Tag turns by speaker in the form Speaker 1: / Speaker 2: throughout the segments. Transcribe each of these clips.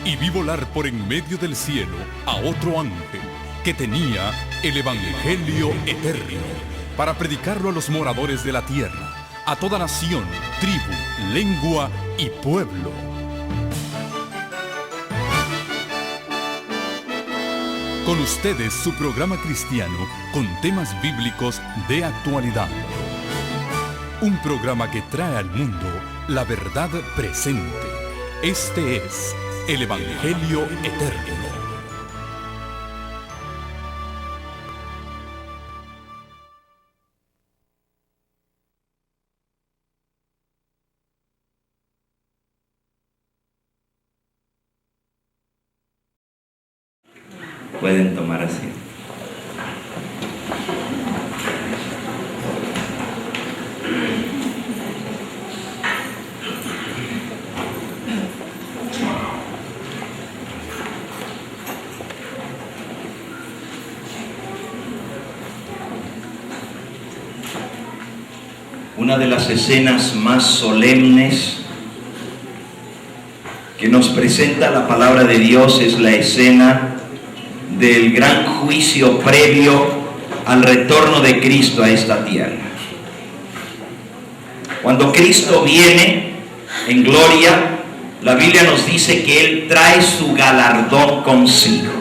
Speaker 1: y vi volar por en medio del cielo a otro ángel que tenía el Evangelio eterno para predicarlo a los moradores de la tierra, a toda nación, tribu, lengua y pueblo. Con ustedes su programa cristiano con temas bíblicos de actualidad. Un programa que trae al mundo la verdad presente. Este es el Evangelio Eterno.
Speaker 2: Pueden tomar asiento. Una de las escenas más solemnes que nos presenta la palabra de Dios es la escena del gran juicio previo al retorno de Cristo a esta tierra. Cuando Cristo viene en gloria, la Biblia nos dice que Él trae su galardón consigo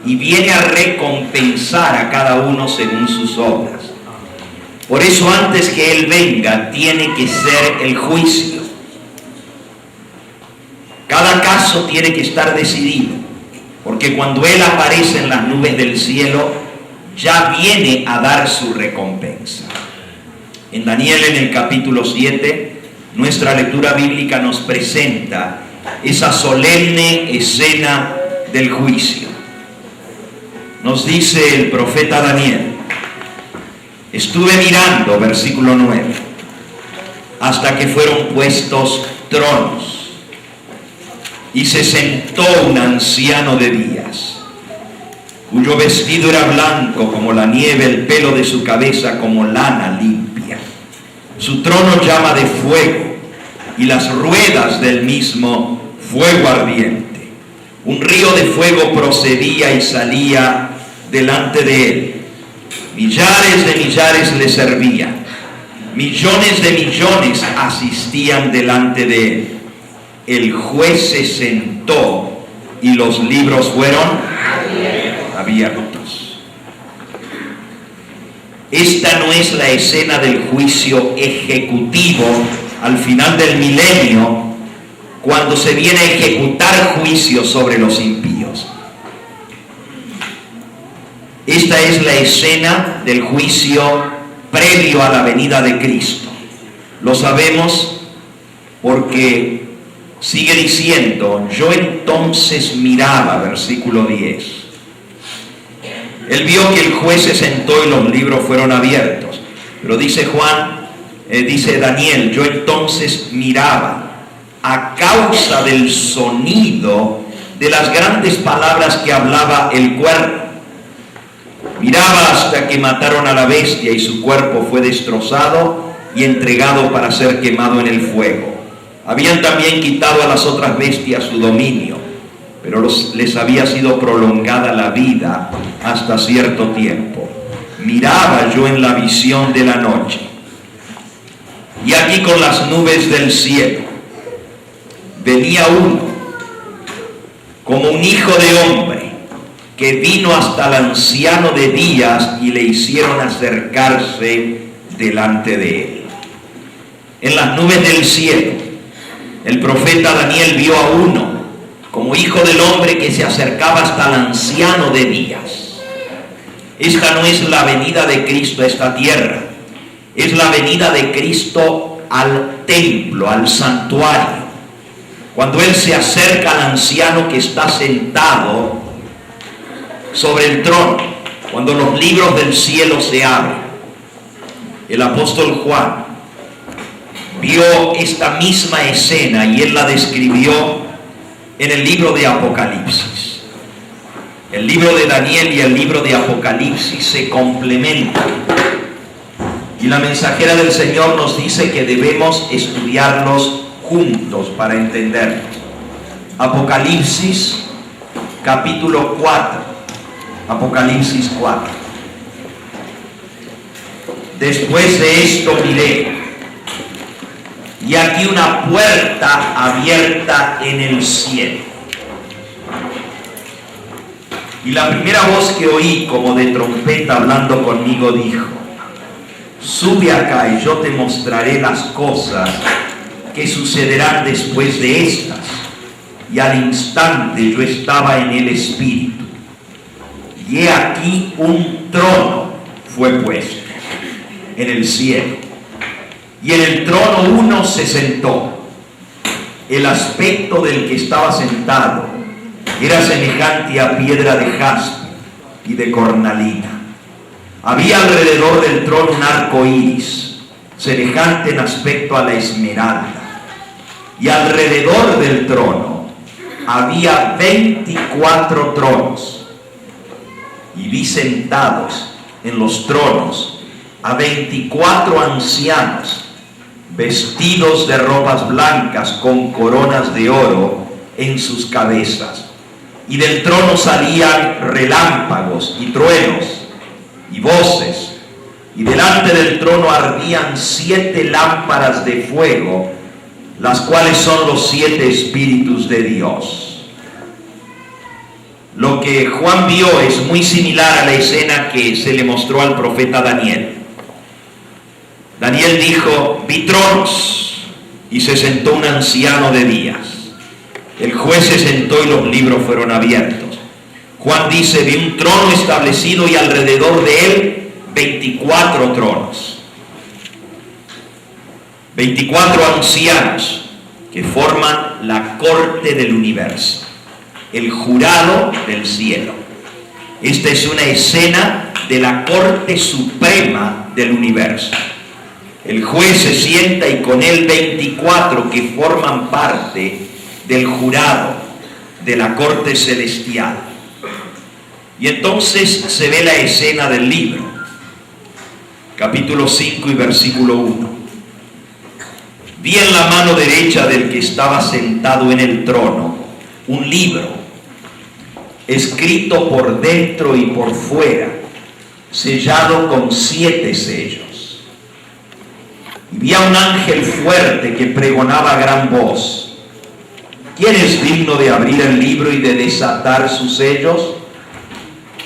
Speaker 2: y viene a recompensar a cada uno según sus obras. Por eso antes que Él venga tiene que ser el juicio. Cada caso tiene que estar decidido, porque cuando Él aparece en las nubes del cielo, ya viene a dar su recompensa. En Daniel, en el capítulo 7, nuestra lectura bíblica nos presenta esa solemne escena del juicio. Nos dice el profeta Daniel: estuve mirando, versículo 9, hasta que fueron puestos tronos, y se sentó un anciano de días, cuyo vestido era blanco como la nieve, el pelo de su cabeza como lana limpia. Su trono llama de fuego, y las ruedas del mismo fuego ardiente. Un río de fuego procedía y salía delante de él. Millares de millares le servían. Millones de millones asistían delante de él. El juez se sentó y los libros fueron abiertos. Esta no es la escena del juicio ejecutivo al final del milenio, cuando se viene a ejecutar juicio sobre los impíos. Esta es la escena del juicio previo a la venida de Cristo. Lo sabemos porque sigue diciendo: yo entonces miraba, versículo 10. Él vio que el juez se sentó y los libros fueron abiertos. Pero dice Juan, dice Daniel: yo entonces miraba, a causa del sonido de las grandes palabras que hablaba el cuerpo. Miraba hasta que mataron a la bestia y su cuerpo fue destrozado y entregado para ser quemado en el fuego. Habían también quitado a las otras bestias su dominio, pero les había sido prolongada la vida hasta cierto tiempo. Miraba yo en la visión de la noche, y aquí con las nubes del cielo venía uno, como un hijo de hombre, que vino hasta el anciano de días y le hicieron acercarse delante de él. En las nubes del cielo, el profeta Daniel vio a uno como hijo del hombre que se acercaba hasta el anciano de días. Esta no es la venida de Cristo a esta tierra, es la venida de Cristo al templo, al santuario. Cuando Él se acerca al anciano que está sentado sobre el trono, cuando los libros del cielo se abren. El apóstol Juan vio esta misma escena y él la describió en el libro de Apocalipsis. El libro de Daniel y el libro de Apocalipsis se complementan. Y la mensajera del Señor nos dice que debemos estudiarlos juntos para entenderlos. Apocalipsis capítulo 4. Apocalipsis 4. Después de esto miré, y aquí una puerta abierta en el cielo. Y la primera voz que oí como de trompeta hablando conmigo dijo: sube acá y yo te mostraré las cosas que sucederán después de estas. Y al instante yo estaba en el Espíritu, y he aquí un trono fue puesto en el cielo, y en el trono uno se sentó. El aspecto del que estaba sentado era semejante a piedra de jaspe y de cornalina. Había alrededor del trono un arco iris, semejante en aspecto a la esmeralda, y alrededor del trono había 24 tronos, y vi sentados en los tronos a 24 ancianos, vestidos de ropas blancas con coronas de oro en sus cabezas. Y del trono salían relámpagos y truenos y voces, y delante del trono ardían 7 lámparas de fuego, las cuales son los 7 espíritus de Dios. Lo que Juan vio es muy similar a la escena que se le mostró al profeta Daniel. Daniel dijo: vi tronos, y se sentó un anciano de días. El juez se sentó y los libros fueron abiertos. Juan dice: vi un trono establecido y alrededor de él 24 tronos. 24 ancianos que forman la corte del universo, el jurado del cielo. Esta es una escena de la corte suprema del universo. El juez se sienta y con él 24 que forman parte del jurado de la corte celestial. Y entonces se ve la escena del libro, capítulo 5 y versículo 1. Vi en la mano derecha del que estaba sentado en el trono un libro, escrito por dentro y por fuera, sellado con 7 sellos. Y vi a un ángel fuerte que pregonaba a gran voz: ¿quién es digno de abrir el libro y de desatar sus sellos?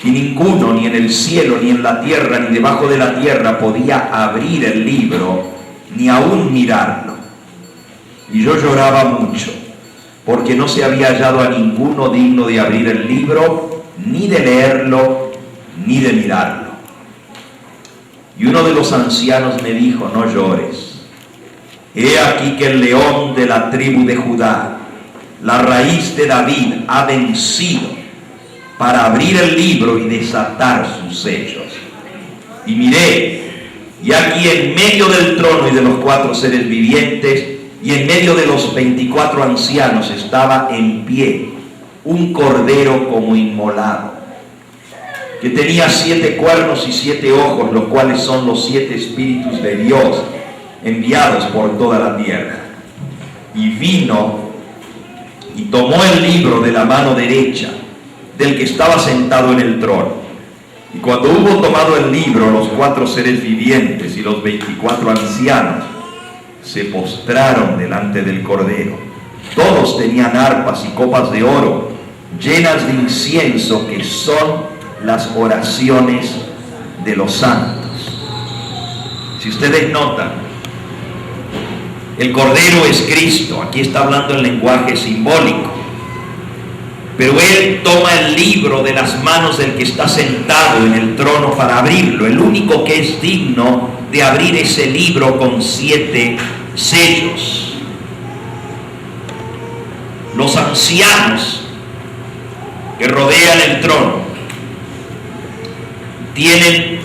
Speaker 2: Y ninguno, ni en el cielo, ni en la tierra, ni debajo de la tierra, podía abrir el libro, ni aún mirarlo. Y yo lloraba mucho, porque no se había hallado a ninguno digno de abrir el libro, ni de leerlo, ni de mirarlo. Y uno de los ancianos me dijo: no llores. He aquí que el león de la tribu de Judá, la raíz de David, ha vencido para abrir el libro y desatar sus sellos. Y miré, y aquí en medio del trono y de los 4 seres vivientes, y en medio de los 24 ancianos, estaba en pie un cordero como inmolado, que tenía 7 cuernos y 7 ojos, los cuales son los 7 espíritus de Dios enviados por toda la tierra. Y vino y tomó el libro de la mano derecha del que estaba sentado en el trono. Y cuando hubo tomado el libro, los 4 seres vivientes y los 24 ancianos se postraron delante del cordero. Todos tenían arpas y copas de oro llenas de incienso, que son las oraciones de los santos. Si ustedes notan, el cordero es Cristo. Aquí está hablando en lenguaje simbólico. Pero él toma el libro de las manos del que está sentado en el trono para abrirlo. El único que es digno de abrir ese libro con 7 sellos. Los ancianos que rodean el trono tienen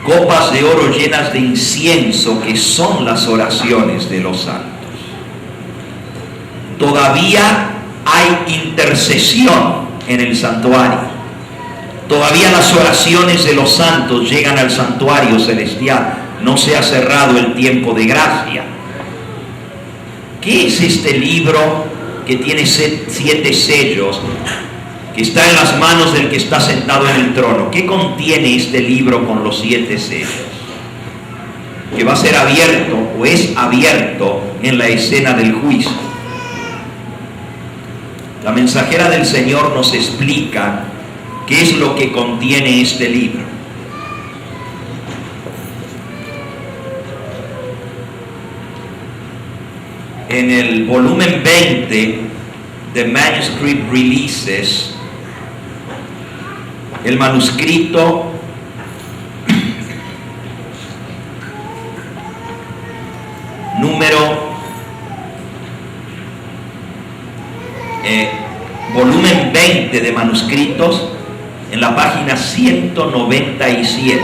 Speaker 2: copas de oro llenas de incienso, que son las oraciones de los santos. Todavía hay intercesión en el santuario. Todavía las oraciones de los santos llegan al santuario celestial. No se ha cerrado el tiempo de gracia. ¿Qué es este libro que tiene 7 sellos, que está en las manos del que está sentado en el trono. ¿Qué contiene este libro con los 7 sellos? Que va a ser abierto o es abierto en la escena del juicio. La mensajera del Señor nos explica qué es lo que contiene este libro. En el volumen 20 de Manuscript Releases, el manuscrito volumen 20 de manuscritos, en la página 197,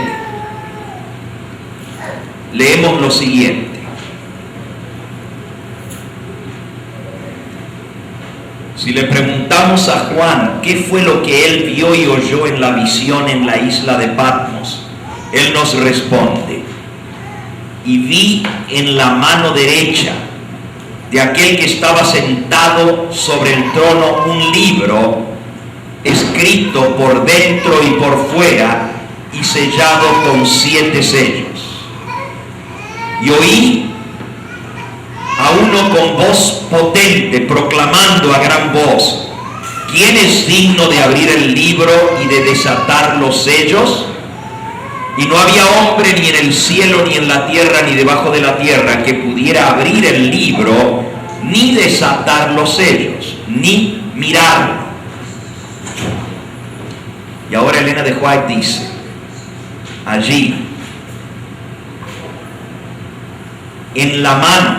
Speaker 2: leemos lo siguiente: si le preguntamos a Juan qué fue lo que él vio y oyó en la visión en la isla de Patmos, él nos responde: y vi en la mano derecha de aquel que estaba sentado sobre el trono un libro escrito por dentro y por fuera y sellado con 7 sellos. Y oí a uno con voz potente proclamando a gran voz: ¿quién es digno de abrir el libro y de desatar los sellos? Y no había hombre ni en el cielo, ni en la tierra, ni debajo de la tierra que pudiera abrir el libro, ni desatar los sellos, ni mirarlo. Y ahora Elena de White dice: allí, en la mano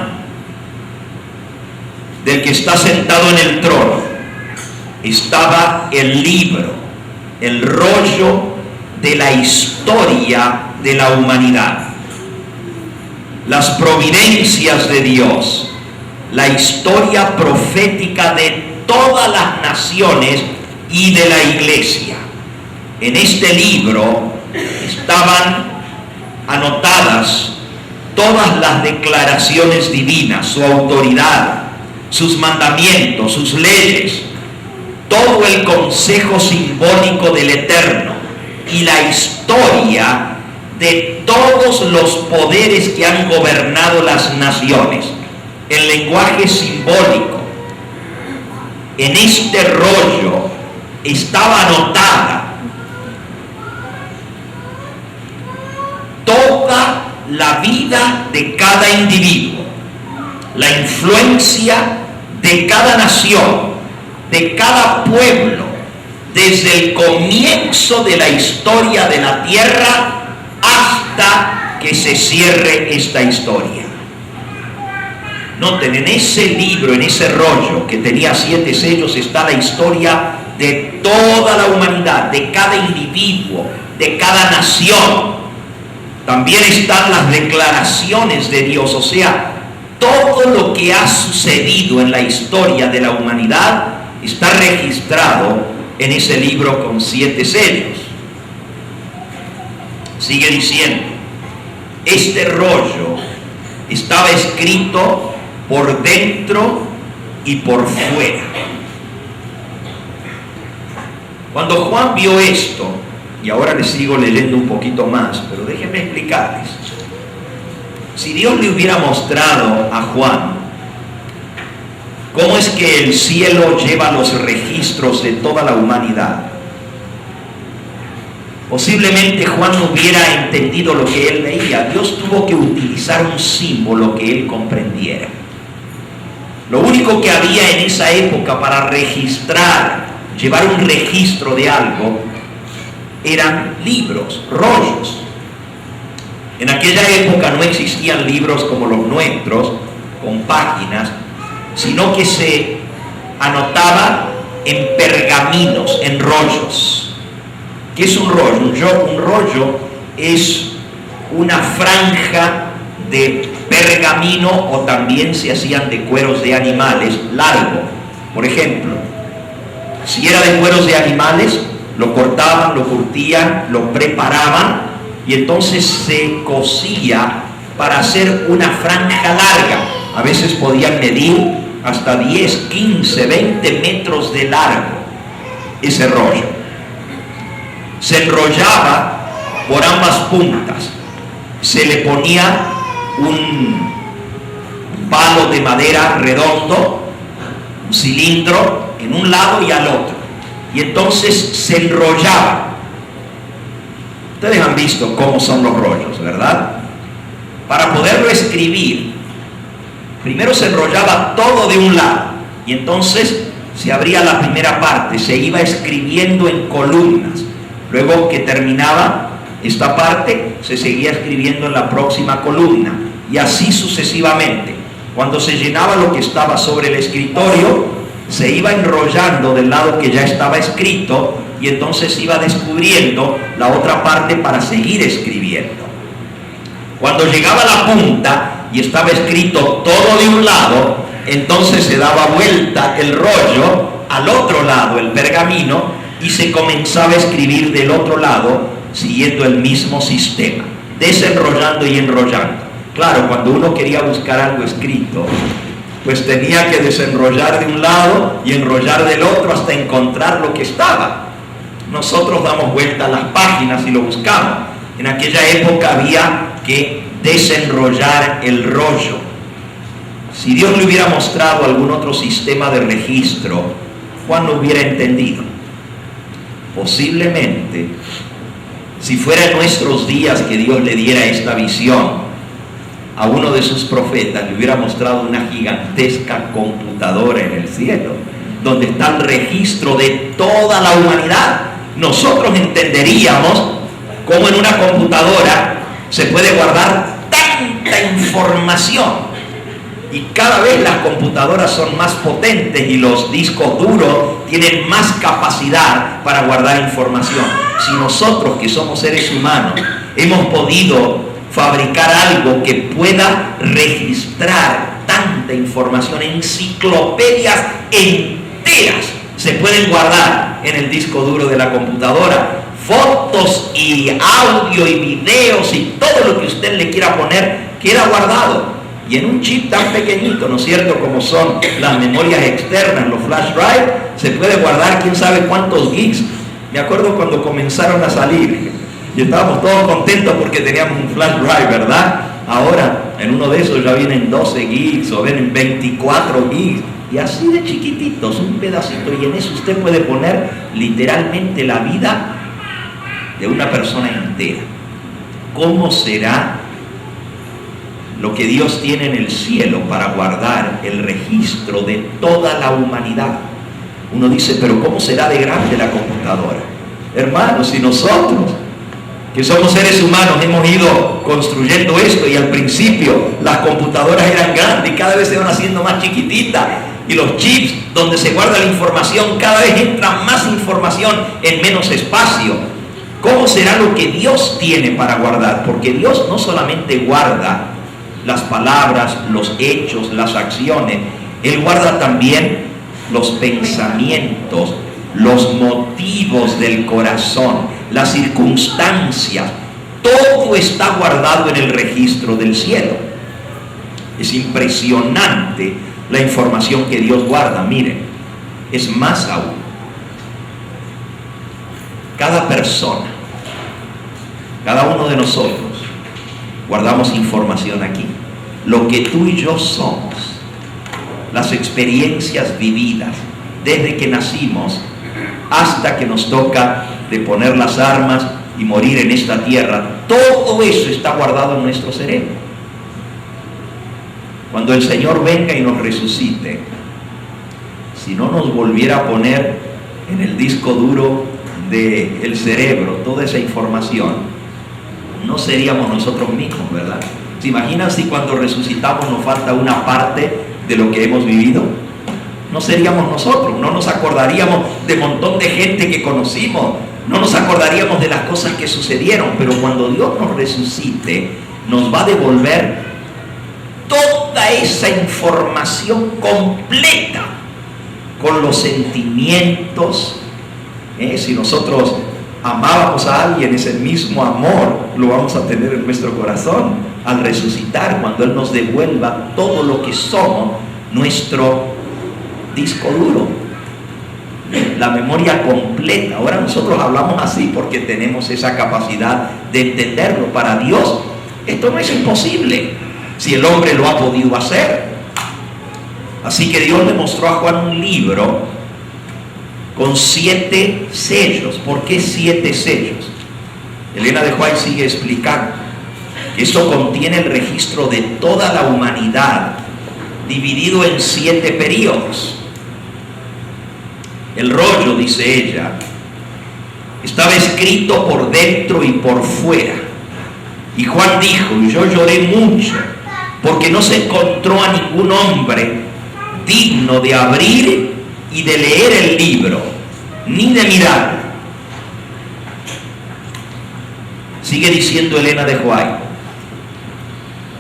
Speaker 2: del que está sentado en el trono, estaba el libro, el rollo de la historia de la humanidad, las providencias de Dios, la historia profética de todas las naciones y de la iglesia. En este libro estaban anotadas todas las declaraciones divinas, su autoridad, sus mandamientos, sus leyes, todo el consejo simbólico del Eterno y la historia de todos los poderes que han gobernado las naciones. El lenguaje simbólico en este rollo estaba anotada toda la vida de cada individuo, la influencia de cada nación, de cada pueblo, desde el comienzo de la historia de la tierra hasta que se cierre esta historia. Noten, en ese libro, en ese rollo que tenía 7 sellos, está la historia de toda la humanidad, de cada individuo, de cada nación. También están las declaraciones de Dios, o sea, todo lo que ha sucedido en la historia de la humanidad está registrado en ese libro con 7 sellos. Sigue diciendo: este rollo estaba escrito por dentro y por fuera. Cuando Juan vio esto, y ahora les sigo leyendo un poquito más, pero déjenme explicarles. Si Dios le hubiera mostrado a Juan cómo es que el cielo lleva los registros de toda la humanidad, posiblemente Juan no hubiera entendido lo que él veía. Dios tuvo que utilizar un símbolo que él comprendiera. Lo único que había en esa época para registrar, llevar un registro de algo, eran libros, rollos. En aquella época no existían libros como los nuestros, con páginas, sino que se anotaba en pergaminos, en rollos. ¿Qué es un rollo? Un rollo es una franja de pergamino, o también se hacían de cueros de animales largo. Por ejemplo, si era de cueros de animales, lo cortaban, lo curtían, lo preparaban y entonces se cosía para hacer una franja larga. A veces podían medir hasta 10, 15, 20 metros de largo ese rollo. Se enrollaba por ambas puntas. Se le ponía un palo de madera redondo, un cilindro en un lado y al otro. Y entonces se enrollaba. Ustedes han visto cómo son los rollos, ¿verdad? Para poderlo escribir, primero se enrollaba todo de un lado y entonces se abría la primera parte, se iba escribiendo en columnas. Luego que terminaba esta parte, se seguía escribiendo en la próxima columna y así sucesivamente. Cuando se llenaba lo que estaba sobre el escritorio, se iba enrollando del lado que ya estaba escrito y entonces iba descubriendo la otra parte para seguir escribiendo. Cuando llegaba a la punta y estaba escrito todo de un lado, entonces se daba vuelta el rollo al otro lado, el pergamino, y se comenzaba a escribir del otro lado siguiendo el mismo sistema, desenrollando y enrollando. Claro, cuando uno quería buscar algo escrito, pues tenía que desenrollar de un lado y enrollar del otro hasta encontrar lo que estaba. Nosotros damos vuelta a las páginas y lo buscamos. En aquella época había que desenrollar el rollo. Si Dios le hubiera mostrado algún otro sistema de registro, Juan no hubiera entendido. Posiblemente, si fuera en nuestros días que Dios le diera esta visión, a uno de sus profetas le hubiera mostrado una gigantesca computadora en el cielo, donde está el registro de toda la humanidad. Nosotros entenderíamos cómo en una computadora se puede guardar tanta información. Y cada vez las computadoras son más potentes y los discos duros tienen más capacidad para guardar información. Si nosotros, que somos seres humanos, hemos podido fabricar algo que pueda registrar tanta información, enciclopedias enteras se pueden guardar en el disco duro de la computadora, fotos y audio y videos y todo lo que usted le quiera poner queda guardado. Y en un chip tan pequeñito, ¿no es cierto?, como son las memorias externas, los flash drive, se puede guardar quién sabe cuántos gigs. Me acuerdo cuando comenzaron a salir y estábamos todos contentos porque teníamos un flash drive, ¿verdad? Ahora, en uno de esos ya vienen 12 gigs o vienen 24 gigs. Y así de chiquititos, un pedacito. Y en eso usted puede poner literalmente la vida de una persona entera. ¿Cómo será lo que Dios tiene en el cielo para guardar el registro de toda la humanidad? Uno dice, pero ¿cómo será de grande la computadora? Hermanos, si nosotros, que somos seres humanos, hemos ido construyendo esto, y al principio las computadoras eran grandes y cada vez se van haciendo más chiquititas, y los chips donde se guarda la información, cada vez entra más información en menos espacio. ¿Cómo será lo que Dios tiene para guardar? Porque Dios no solamente guarda las palabras, los hechos, las acciones, Él guarda también los pensamientos, los motivos del corazón, las circunstancias. Todo está guardado en el registro del cielo. Es impresionante la información que Dios guarda. Miren, es más aún, cada persona, cada uno de nosotros guardamos información aquí. Lo que tú y yo somos, las experiencias vividas desde que nacimos hasta que nos toca de poner las armas y morir en esta tierra, todo eso está guardado en nuestro cerebro. Cuando el Señor venga y nos resucite, si no nos volviera a poner en el disco duro del cerebro toda esa información, no seríamos nosotros mismos, ¿verdad? ¿Se imaginan si cuando resucitamos nos falta una parte de lo que hemos vivido? No seríamos nosotros, no nos acordaríamos de un montón de gente que conocimos, no nos acordaríamos de las cosas que sucedieron, pero cuando Dios nos resucite, nos va a devolver toda esa información completa, con los sentimientos. Si nosotros amábamos a alguien, ese mismo amor lo vamos a tener en nuestro corazón al resucitar, cuando Él nos devuelva todo lo que somos, nuestro disco duro, la memoria completa. Ahora nosotros hablamos así porque tenemos esa capacidad de entenderlo. Para Dios esto no es imposible, si el hombre lo ha podido hacer. Así que Dios le mostró a Juan un libro con 7 sellos. ¿Por qué 7 sellos? Elena de White sigue explicando que esto contiene el registro de toda la humanidad, dividido en 7 periodos. El rollo, dice ella, estaba escrito por dentro y por fuera. Y Juan dijo: yo lloré mucho, porque no se encontró a ningún hombre digno de abrir y de leer el libro, ni de mirarlo. Sigue diciendo Elena de White: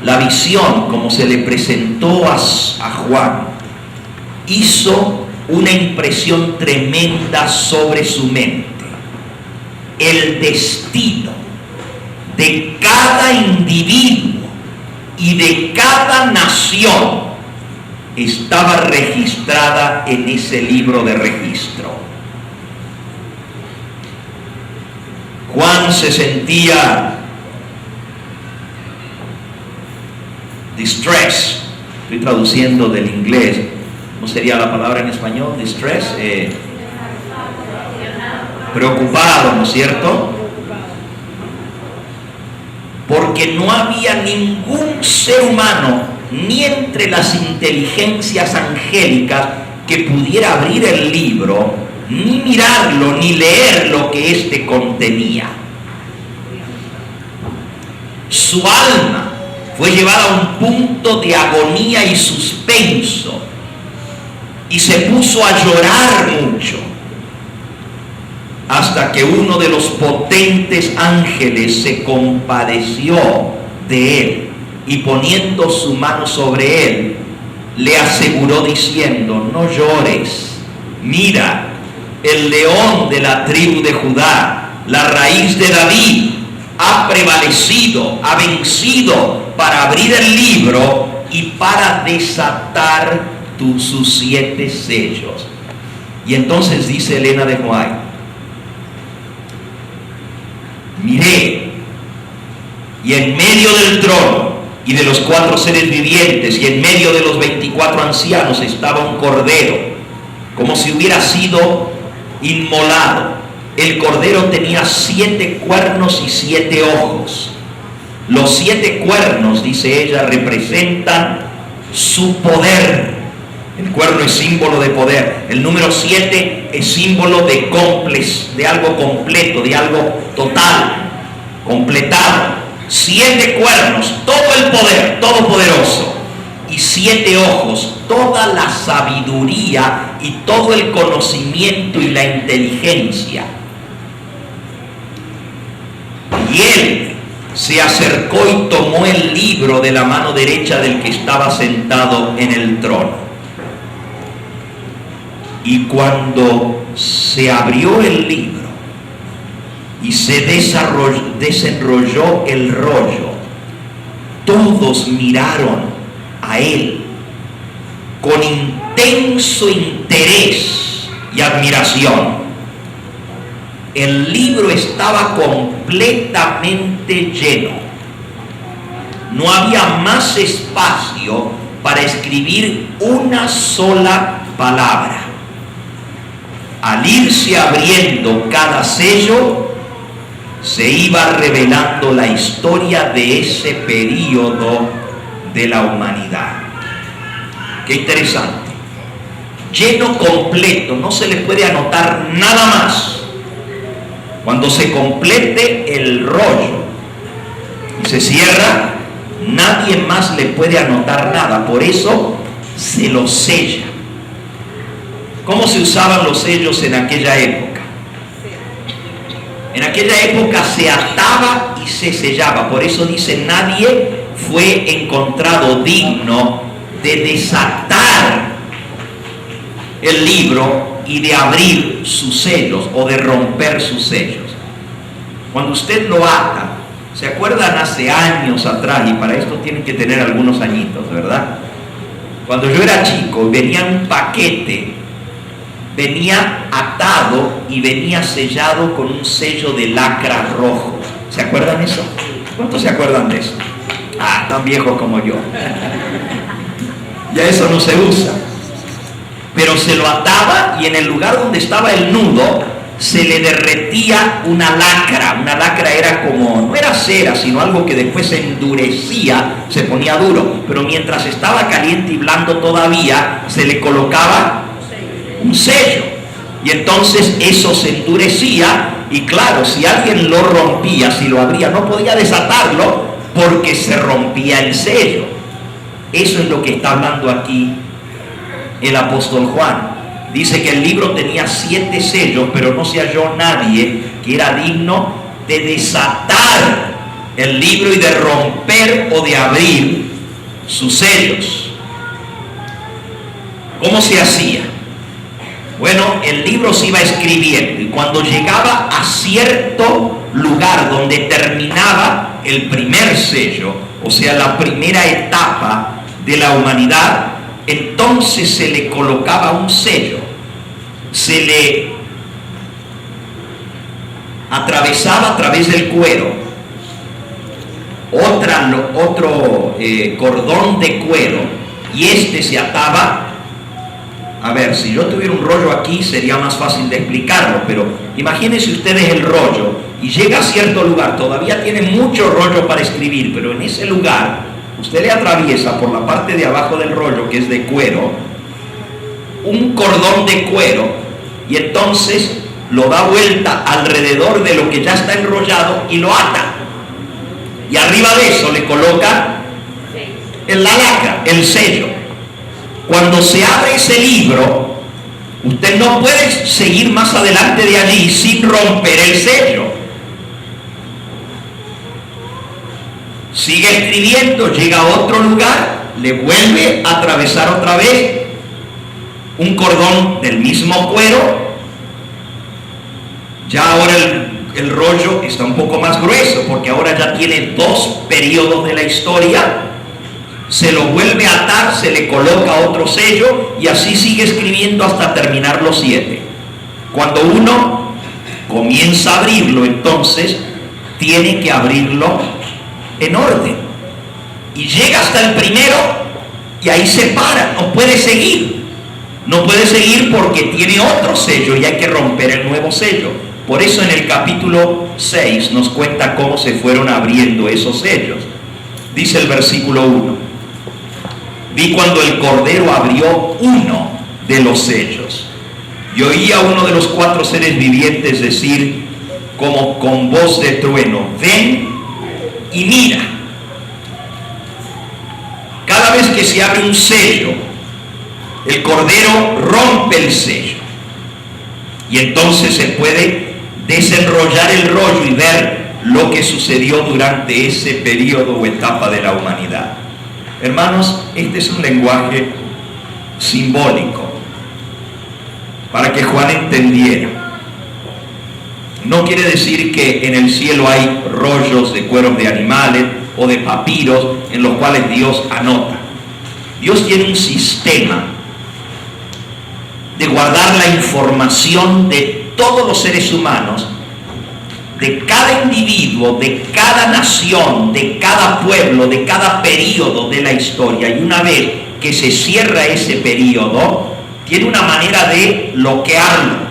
Speaker 2: la visión, como se le presentó a Juan, hizo una impresión tremenda sobre su mente. El destino de cada individuo y de cada nación estaba registrada en ese libro de registro. Juan se sentía distress, estoy traduciendo del inglés, ¿cómo sería la palabra en español? Distress, preocupado, ¿no es cierto? Porque no había ningún ser humano, ni entre las inteligencias angélicas, que pudiera abrir el libro, ni mirarlo, ni leer lo que éste contenía. Su alma fue llevada a un punto de agonía y suspenso, y se puso a llorar mucho, hasta que uno de los potentes ángeles se compadeció de él, y poniendo su mano sobre él, le aseguró diciendo: no llores, mira, el león de la tribu de Judá, la raíz de David, ha prevalecido, ha vencido para abrir el libro y para desatar sus 7 sellos. Y entonces dice Elena de White: miré, y en medio del trono y de los 4 seres vivientes, y en medio de los 24 ancianos, estaba un cordero, como si hubiera sido inmolado. El cordero tenía 7 cuernos y 7 ojos. Los 7 cuernos, dice ella, representan su poder. El cuerno es símbolo de poder. El número 7 es símbolo de algo completo, de algo total, completado. 7 cuernos, todo el poder, todopoderoso. Y 7 ojos, toda la sabiduría y todo el conocimiento y la inteligencia. Y él se acercó y tomó el libro de la mano derecha del que estaba sentado en el trono. Y cuando se abrió el libro y se desenrolló el rollo, todos miraron a él con intenso interés y admiración. El libro estaba completamente lleno. No había más espacio para escribir una sola palabra. Al irse abriendo cada sello, se iba revelando la historia de ese período de la humanidad. Qué interesante. Lleno completo, no se le puede anotar nada más. Cuando se complete el rollo y se cierra, nadie más le puede anotar nada. Por eso se lo sella. ¿Cómo se usaban los sellos en aquella época? En aquella época se ataba y se sellaba. Por eso dice: nadie fue encontrado digno de desatar el libro y de abrir sus sellos o de romper sus sellos. Cuando usted lo ata, ¿se acuerdan hace años atrás? Y para esto tienen que tener algunos añitos, ¿verdad? Cuando yo era chico, venía un paquete, venía atado y venía sellado con un sello de lacra rojo. ¿Se acuerdan de eso? ¿Cuántos se acuerdan de eso? Ah, tan viejos como yo. Ya eso no se usa. Pero se lo ataba y en el lugar donde estaba el nudo se le derretía una lacra. Una lacra era como, no era cera, sino algo que después se endurecía, se ponía duro. Pero mientras estaba caliente y blando todavía, se le colocaba un sello. Y entonces eso se endurecía y claro, si alguien lo rompía, si lo abría, no podía desatarlo porque se rompía el sello. Eso es lo que está hablando aquí el apóstol Juan. Dice que el libro tenía 7 sellos, pero no se halló nadie que era digno de desatar el libro y de romper o de abrir sus sellos. ¿Cómo se hacía? Bueno, el libro se iba escribiendo y cuando llegaba a cierto lugar donde terminaba el primer sello, o sea, la primera etapa de la humanidad, entonces se le colocaba un sello, se le atravesaba a través del cuero otro cordón de cuero y este se ataba. A ver, si yo tuviera un rollo aquí sería más fácil de explicarlo, pero imagínense ustedes el rollo y llega a cierto lugar, todavía tiene mucho rollo para escribir, pero en ese lugar usted le atraviesa por la parte de abajo del rollo, que es de cuero, un cordón de cuero y entonces lo da vuelta alrededor de lo que ya está enrollado y lo ata. Y arriba de eso le coloca la lacra, el sello. Cuando se abre ese libro, usted no puede seguir más adelante de allí sin romper el sello. Sigue escribiendo, llega a otro lugar, le vuelve a atravesar otra vez un cordón del mismo cuero. Ya ahora el rollo está un poco más grueso porque ahora ya tiene 2 periodos de la historia. Se lo vuelve a atar, se le coloca otro sello y así sigue escribiendo hasta terminar los 7. Cuando uno comienza a abrirlo, entonces tiene que abrirlo en orden y llega hasta el primero y ahí se para, no puede seguir porque tiene otro sello y hay que romper el nuevo sello. Por eso en el capítulo 6 nos cuenta cómo se fueron abriendo esos sellos. Dice el versículo 1: vi cuando el Cordero abrió uno de los sellos y oí a uno de los 4 seres vivientes decir como con voz de trueno: ven y mira. Cada vez que se abre un sello, el Cordero rompe el sello y entonces se puede desenrollar el rollo y ver lo que sucedió durante ese periodo o etapa de la humanidad. Hermanos, este es un lenguaje simbólico para que Juan entendiera. No quiere decir que en el cielo hay rollos de cueros de animales o de papiros en los cuales Dios anota. Dios tiene un sistema de guardar la información de todos los seres humanos, de cada individuo, de cada nación, de cada pueblo, de cada periodo de la historia. Y una vez que se cierra ese periodo, tiene una manera de bloquearlo.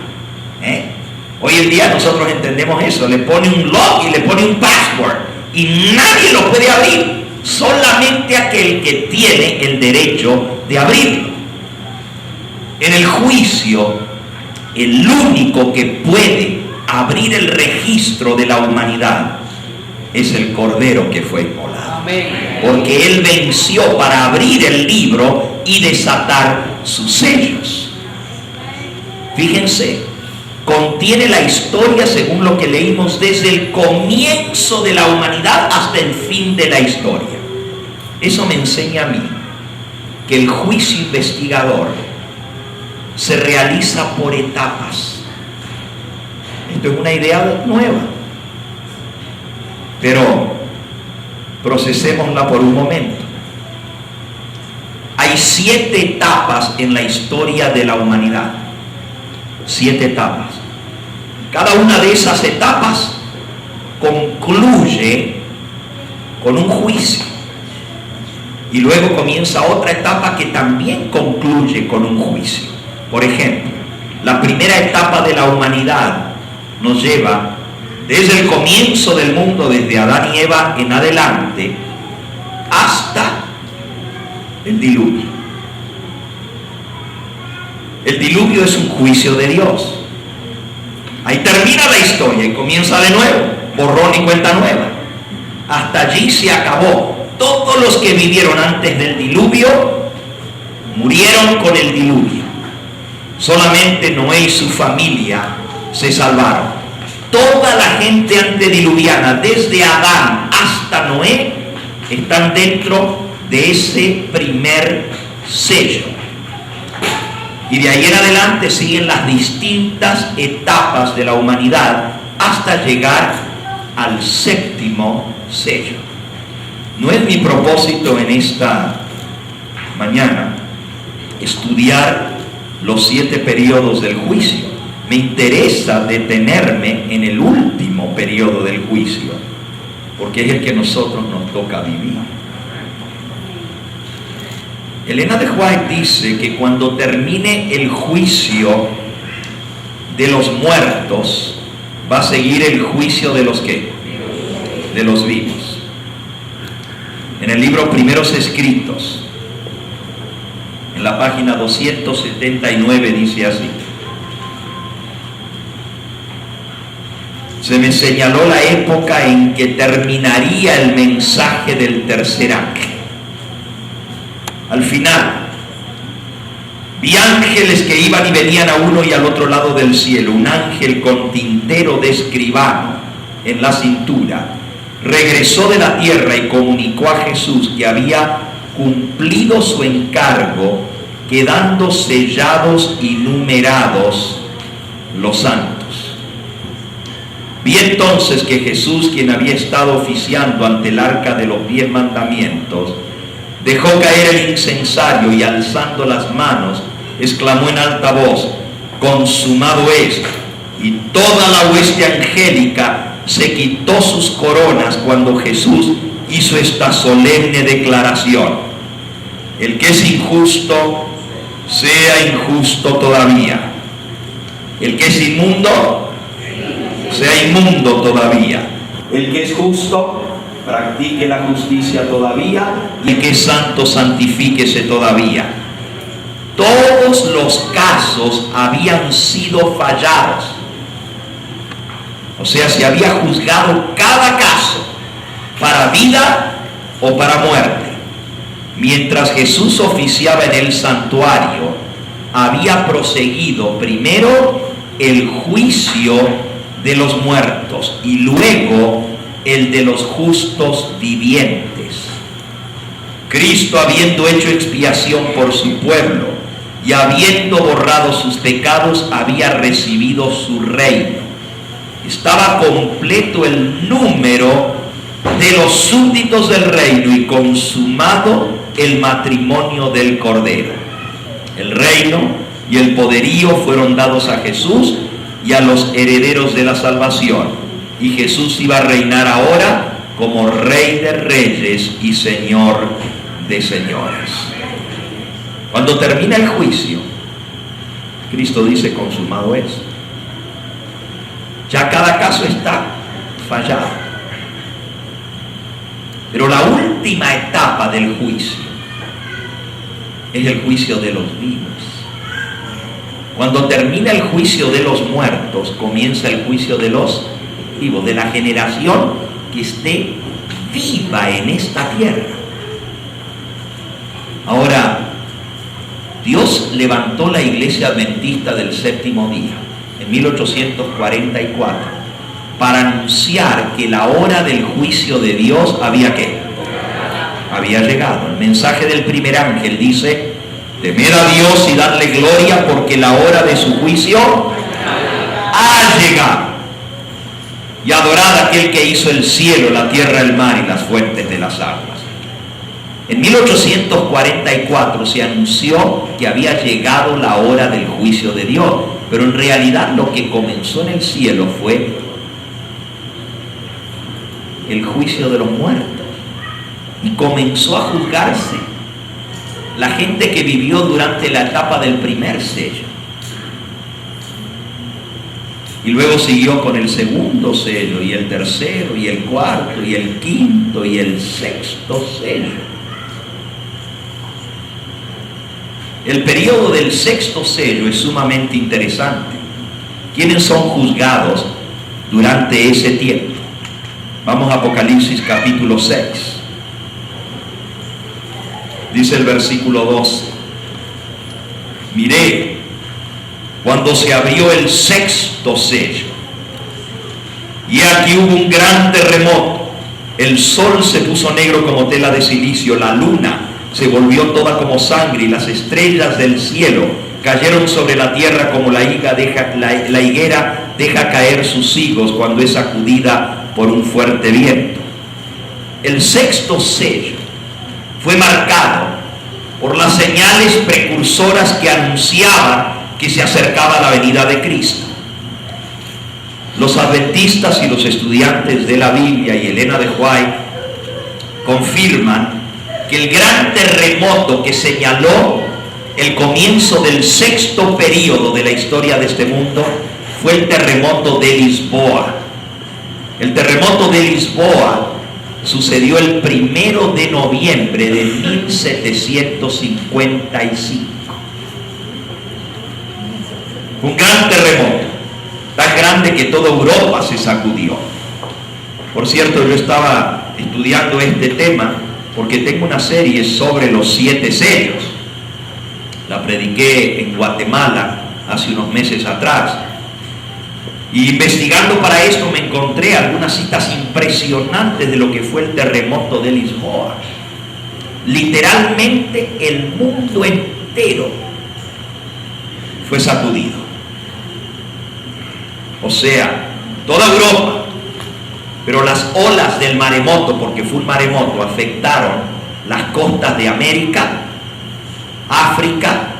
Speaker 2: Hoy en día nosotros entendemos eso, le pone un lock y le pone un password y nadie lo puede abrir, solamente aquel que tiene el derecho de abrirlo. En el juicio, el único que puede abrir el registro de la humanidad es el Cordero que fue inmolado. Amén. Porque Él venció para abrir el libro y desatar sus sellos. Fíjense, contiene la historia según lo que leímos desde el comienzo de la humanidad hasta el fin de la historia. Eso me enseña a mí que el juicio investigador se realiza por etapas. Esto es una idea nueva, pero procesémosla por un momento. Hay hay 7 etapas en la historia de la humanidad. 7 etapas. Cada una de esas etapas concluye con un juicio. Y luego comienza otra etapa que también concluye con un juicio. Por ejemplo, la primera etapa de la humanidad nos lleva desde el comienzo del mundo, desde Adán y Eva en adelante, hasta el diluvio. El diluvio es un juicio de Dios. Ahí termina la historia y comienza de nuevo, borrón y cuenta nueva. Hasta allí se acabó. Todos los que vivieron antes del diluvio murieron con el diluvio. Solamente Noé y su familia se salvaron. Toda la gente antediluviana, desde Adán hasta Noé, están dentro de ese primer sello. Y de ahí en adelante siguen las distintas etapas de la humanidad hasta llegar al 7º sello. No es mi propósito en esta mañana estudiar los 7 periodos del juicio. Me interesa detenerme en el último periodo del juicio, porque es el que nosotros nos toca vivir. Elena de White dice que cuando termine el juicio de los muertos, va a seguir el juicio de los ¿qué? De los vivos. En el libro Primeros Escritos, en la página 279, dice así: se me señaló la época en que terminaría el mensaje del tercer ángel. Al final, vi ángeles que iban y venían a uno y al otro lado del cielo. Un ángel con tintero de escribano en la cintura regresó de la tierra y comunicó a Jesús que había cumplido su encargo, quedando sellados y numerados los santos. Vi entonces que Jesús, quien había estado oficiando ante el arca de los 10 mandamientos, dejó caer el incensario y alzando las manos, exclamó en alta voz: consumado es. Y toda la hueste angélica se quitó sus coronas cuando Jesús hizo esta solemne declaración: el que es injusto, sea injusto todavía. El que es inmundo, sea inmundo todavía. El que es justo, practique la justicia todavía. Y el que es santo, santifíquese todavía. Todos los casos habían sido fallados. O sea, se había juzgado cada caso para vida o para muerte. Mientras Jesús oficiaba en el santuario, había proseguido primero el juicio de los muertos y luego el de los justos vivientes. Cristo, habiendo hecho expiación por su pueblo y habiendo borrado sus pecados, había recibido su reino. Estaba completo el número de los súbditos del reino y consumado el matrimonio del Cordero. El reino y el poderío fueron dados a Jesús y a los herederos de la salvación. Y Jesús iba a reinar ahora como Rey de Reyes y Señor de Señores. Cuando termina el juicio, Cristo dice: consumado es. Ya cada caso está fallado. Pero la última etapa del juicio es el juicio de los vivos. Cuando termina el juicio de los muertos, comienza el juicio de los vivos, de la generación que esté viva en esta tierra. Ahora, Dios levantó la iglesia adventista del séptimo día en 1844 para anunciar que la hora del juicio de Dios había llegado. El mensaje del primer ángel dice: temed a Dios y darle gloria, porque la hora de su juicio ha llegado. Y adorad a aquel que hizo el cielo, la tierra, el mar y las fuentes de las aguas. En 1844 se anunció que había llegado la hora del juicio de Dios, pero en realidad lo que comenzó en el cielo fue el juicio de los muertos, y comenzó a juzgarse la gente que vivió durante la etapa del primer sello. Y luego siguió con el segundo sello, y el tercero, y el cuarto, y el quinto, y el sexto sello. El periodo del sexto sello es sumamente interesante. ¿Quiénes son juzgados durante ese tiempo? Vamos a Apocalipsis capítulo 6. Dice el versículo 12: miré cuando se abrió el sexto sello, y aquí hubo un gran terremoto. El sol se puso negro como tela de silicio, la luna se volvió toda como sangre, y las estrellas del cielo cayeron sobre la tierra como la higuera deja caer sus higos cuando es sacudida por un fuerte viento. El sexto sello fue marcado por las señales precursoras que anunciaban que se acercaba la venida de Cristo. Los adventistas y los estudiantes de la Biblia y Elena de White confirman que el gran terremoto que señaló el comienzo del sexto período de la historia de este mundo fue el terremoto de Lisboa. El terremoto de Lisboa sucedió el 1 de noviembre de 1755. Un gran terremoto, tan grande que toda Europa se sacudió. Por cierto, yo estaba estudiando este tema porque tengo una serie sobre los 7 sellos. La prediqué en Guatemala hace unos meses atrás. Y investigando para esto me encontré algunas citas impresionantes de lo que fue el terremoto de Lisboa. Literalmente el mundo entero fue sacudido. O sea, toda Europa. Pero las olas del maremoto, porque fue un maremoto, afectaron las costas de América, África,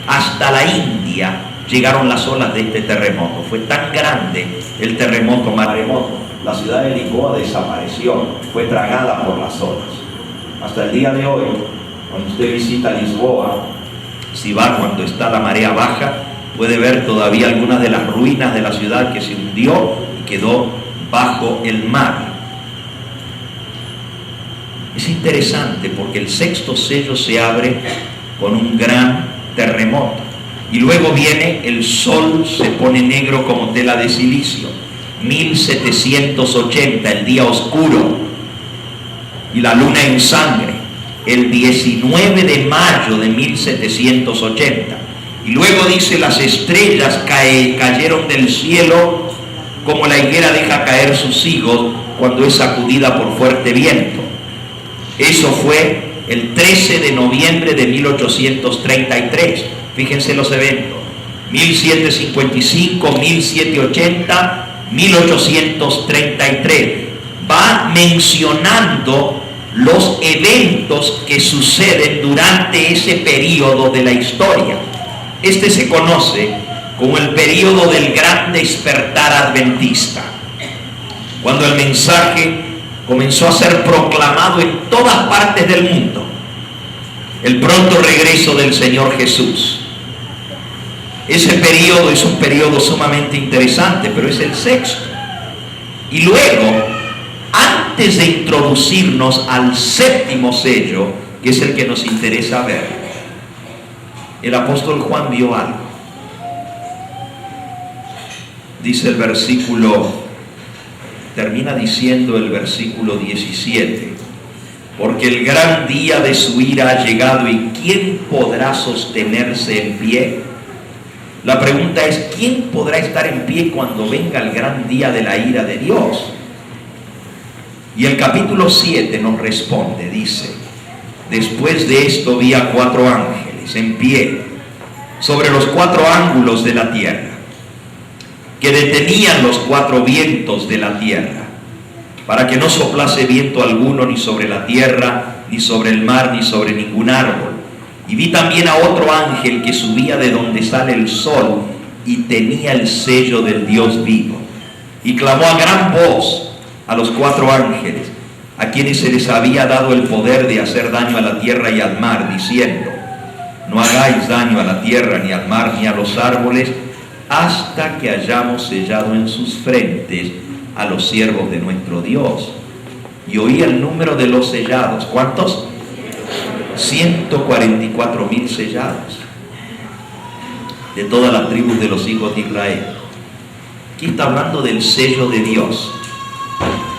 Speaker 2: hasta la India. Llegaron las olas de este terremoto. Fue tan grande el terremoto, maremoto. La ciudad de Lisboa desapareció, fue tragada por las olas. Hasta el día de hoy, cuando usted visita Lisboa, si va cuando está la marea baja, puede ver todavía algunas de las ruinas de la ciudad que se hundió y quedó bajo el mar. Es interesante porque el sexto sello se abre con un gran terremoto. Y luego viene el sol, se pone negro como tela de silicio. 1780, el día oscuro, y la luna en sangre, el 19 de mayo de 1780. Y luego dice, las estrellas cayeron del cielo como la higuera deja caer sus higos cuando es sacudida por fuerte viento. Eso fue el 13 de noviembre de 1833. Fíjense los eventos: 1755, 1780, 1833. Va mencionando los eventos que suceden durante ese periodo de la historia. Este se conoce como el periodo del gran despertar adventista, cuando el mensaje comenzó a ser proclamado en todas partes del mundo. El pronto regreso del Señor Jesús. Ese periodo es un periodo sumamente interesante, pero es el sexto. Y luego, antes de introducirnos al séptimo sello, que es el que nos interesa ver, el apóstol Juan vio algo. Dice el versículo, termina diciendo el versículo 17: porque el gran día de su ira ha llegado, y ¿quién podrá sostenerse en pie? La pregunta es, ¿quién podrá estar en pie cuando venga el gran día de la ira de Dios? Y el capítulo 7 nos responde, dice: después de esto vi a 4 ángeles en pie sobre los 4 ángulos de la tierra, que detenían los 4 vientos de la tierra, para que no soplase viento alguno ni sobre la tierra, ni sobre el mar, ni sobre ningún árbol. Y vi también a otro ángel que subía de donde sale el sol y tenía el sello del Dios vivo. Y clamó a gran voz a los 4 ángeles, a quienes se les había dado el poder de hacer daño a la tierra y al mar, diciendo: no hagáis daño a la tierra, ni al mar, ni a los árboles, hasta que hayamos sellado en sus frentes a los siervos de nuestro Dios. Y oí el número de los sellados. ¿Cuántos? 144,000 sellados, de todas las tribus de los hijos de Israel. Aquí está hablando del sello de Dios.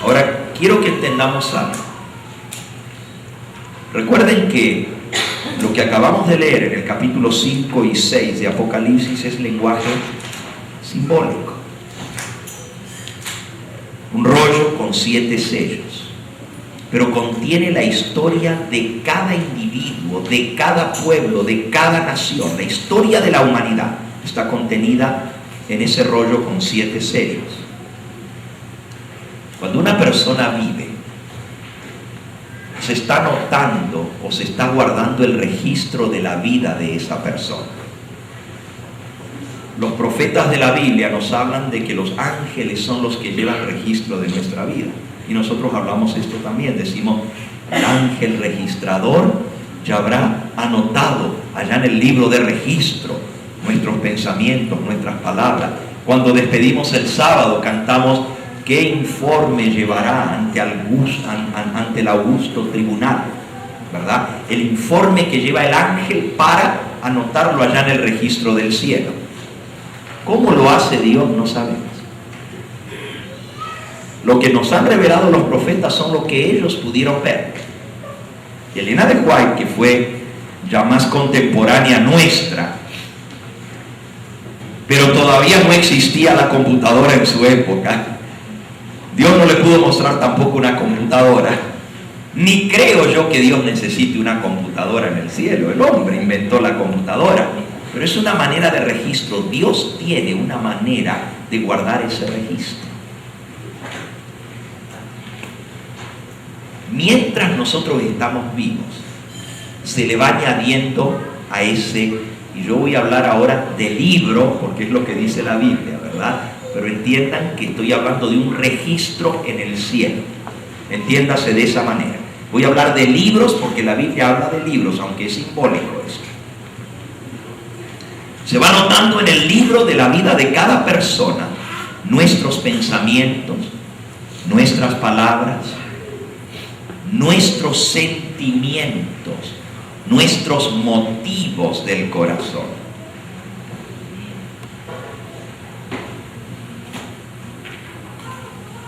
Speaker 2: Ahora, quiero que entendamos algo. Recuerden que lo que acabamos de leer en el capítulo 5 y 6 de Apocalipsis es lenguaje simbólico. Un rollo con 7 sellos, pero contiene la historia de cada individuo, de cada pueblo, de cada nación. La historia de la humanidad está contenida en ese rollo con 7 sellos. Cuando una persona vive, se está anotando o se está guardando el registro de la vida de esa persona. Los profetas de la Biblia nos hablan de que los ángeles son los que llevan registro de nuestra vida. Y nosotros hablamos esto también, decimos: el ángel registrador ya habrá anotado allá en el libro de registro nuestros pensamientos, nuestras palabras. Cuando despedimos el sábado cantamos: ¿qué informe llevará ante el augusto tribunal? ¿Verdad? El informe que lleva el ángel para anotarlo allá en el registro del cielo. ¿Cómo lo hace Dios? No sabemos. Lo que nos han revelado los profetas son lo que ellos pudieron ver. Y Elena de White, que fue ya más contemporánea nuestra, pero todavía no existía la computadora en su época. Dios no le pudo mostrar tampoco una computadora. Ni creo yo que Dios necesite una computadora en el cielo. El hombre inventó la computadora. Pero es una manera de registro. Dios tiene una manera de guardar ese registro. Mientras nosotros estamos vivos, se le va añadiendo a ese, y yo voy a hablar ahora de libro, porque es lo que dice la Biblia, ¿verdad? Pero entiendan que estoy hablando de un registro en el cielo. Entiéndase de esa manera. Voy a hablar de libros porque la Biblia habla de libros, aunque es simbólico esto. Se va anotando en el libro de la vida de cada persona nuestros pensamientos, nuestras palabras, nuestros sentimientos, nuestros motivos del corazón.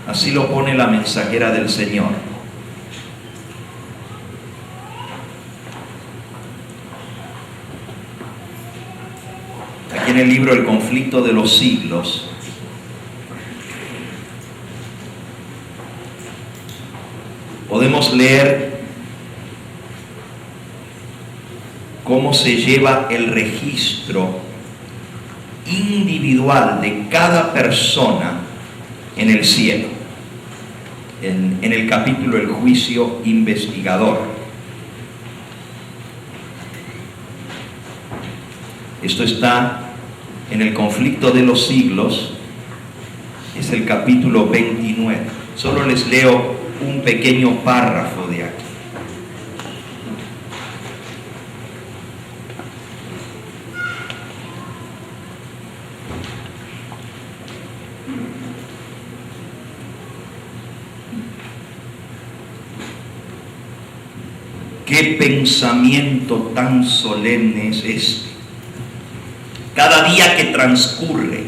Speaker 2: Así lo pone la mensajera del Señor. Aquí en el libro El conflicto de los siglos, podemos leer cómo se lleva el registro individual de cada persona en el cielo, en el capítulo El juicio investigador. Esto está en el conflicto de los siglos, es el capítulo 29. Solo les leo un pequeño párrafo de aquí. ¿Qué pensamiento tan solemne es este? Cada día que transcurre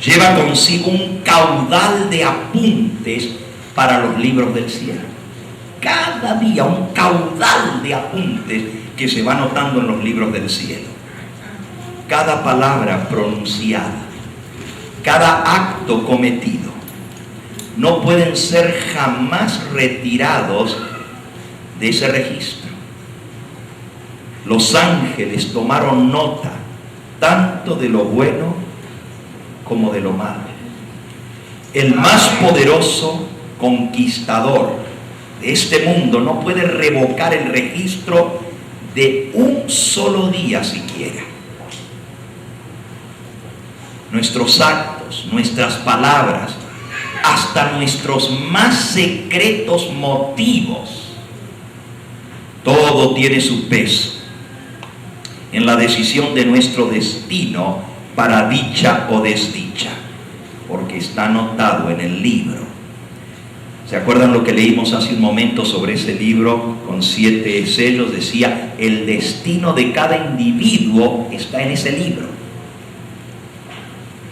Speaker 2: lleva consigo un caudal de apuntes para los libros del cielo. Cada día un caudal de apuntes que se va anotando en los libros del cielo. Cada palabra pronunciada, cada acto cometido, no pueden ser jamás retirados de ese registro. Los ángeles tomaron nota tanto de lo bueno como de lo malo. El más poderoso conquistador de este mundo no puede revocar el registro de un solo día siquiera. Nuestros actos, nuestras palabras, hasta nuestros más secretos motivos, todo tiene su peso en la decisión de nuestro destino para dicha o desdicha, porque está anotado en el libro. ¿Se acuerdan lo que leímos hace un momento sobre ese libro con 7 sellos? Decía, el destino de cada individuo está en ese libro.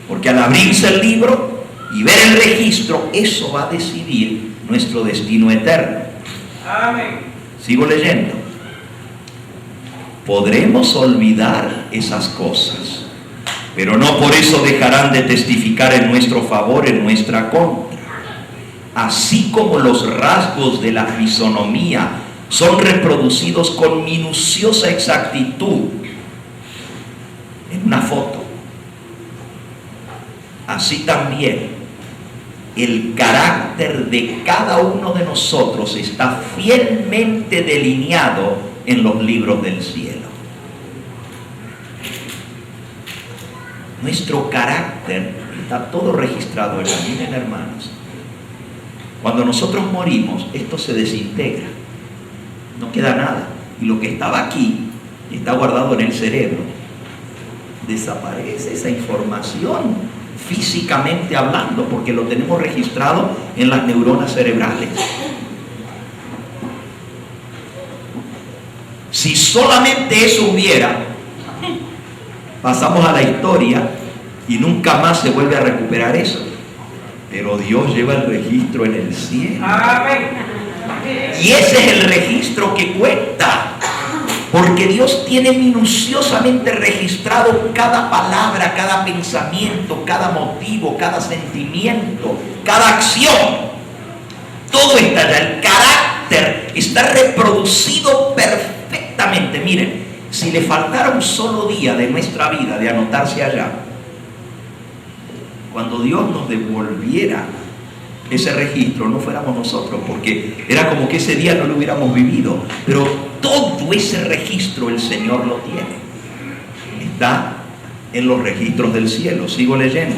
Speaker 2: Porque al abrirse el libro y ver el registro, eso va a decidir nuestro destino eterno. Amén. Sigo leyendo. Podremos olvidar esas cosas, pero no por eso dejarán de testificar en nuestro favor, en nuestra contra. Así como los rasgos de la fisonomía son reproducidos con minuciosa exactitud en una foto, así también el carácter de cada uno de nosotros está fielmente delineado en los libros del cielo. Nuestro carácter está todo registrado en la Biblia, hermanos. Cuando nosotros morimos, esto se desintegra, no queda nada, y lo que estaba aquí está guardado en el cerebro. Desaparece esa información físicamente hablando, porque lo tenemos registrado en las neuronas cerebrales. Si solamente eso hubiera, pasamos a la historia y nunca más se vuelve a recuperar eso. Pero Dios lleva el registro en el cielo. Y ese es el registro que cuenta. Porque Dios tiene minuciosamente registrado cada palabra, cada pensamiento, cada motivo, cada sentimiento, cada acción. Todo está allá. El carácter está reproducido perfectamente. Miren, si le faltara un solo día de nuestra vida de anotarse allá, cuando Dios nos devolviera ese registro, no fuéramos nosotros, porque era como que ese día no lo hubiéramos vivido. Pero todo ese registro el Señor lo tiene. Está en los registros del cielo. Sigo leyendo.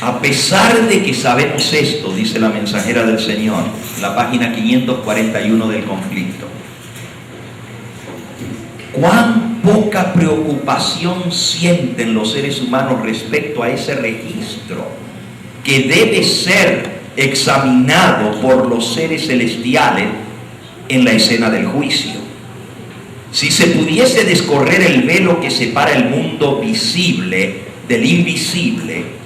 Speaker 2: A pesar de que sabemos esto, dice la mensajera del Señor, la página 541 del conflicto, cuán poca preocupación sienten los seres humanos respecto a ese registro que debe ser examinado por los seres celestiales en la escena del juicio. Si se pudiese descorrer el velo que separa el mundo visible del invisible,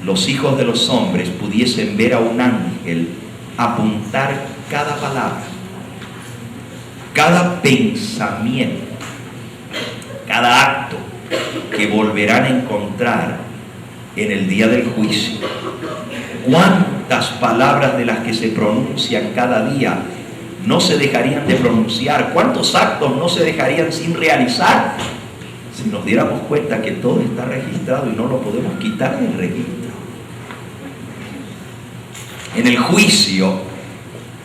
Speaker 2: los hijos de los hombres pudiesen ver a un ángel apuntar cada palabra, cada pensamiento, cada acto que volverán a encontrar en el día del juicio. ¿Cuántas palabras de las que se pronuncian cada día no se dejarían de pronunciar? ¿Cuántos actos no se dejarían sin realizar? Si nos diéramos cuenta que todo está registrado y no lo podemos quitar del registro. En el juicio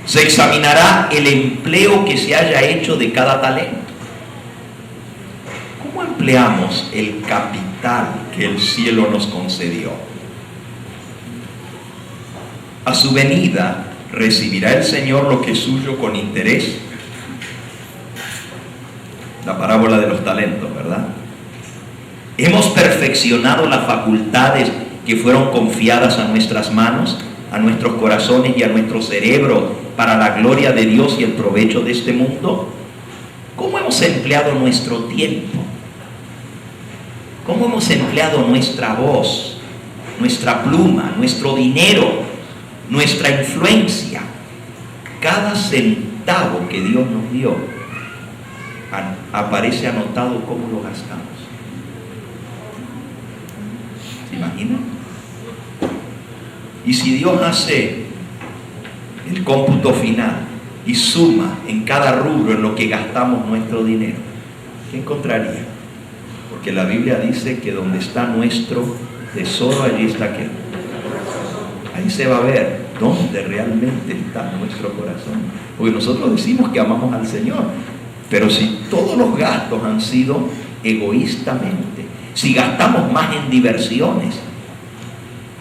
Speaker 2: se examinará el empleo que se haya hecho de cada talento. ¿Cómo empleamos el capital que el cielo nos concedió? A su venida recibirá el Señor lo que es suyo con interés. La parábola de los talentos, ¿verdad? Hemos perfeccionado las facultades que fueron confiadas a nuestras manos, a nuestros corazones y a nuestro cerebro para la gloria de Dios y el provecho de este mundo. ¿Cómo hemos empleado nuestro tiempo? ¿Cómo hemos empleado nuestra voz, nuestra pluma, nuestro dinero, nuestra influencia? Cada centavo que Dios nos dio aparece anotado cómo lo gastamos. ¿Se imaginan? Y si Dios hace el cómputo final y suma en cada rubro en lo que gastamos nuestro dinero, ¿qué encontraría? Porque la Biblia dice que donde está nuestro tesoro, allí está ¿qué? Ahí se va a ver dónde realmente está nuestro corazón. Porque nosotros decimos que amamos al Señor, pero si todos los gastos han sido egoístamente, si gastamos más en diversiones,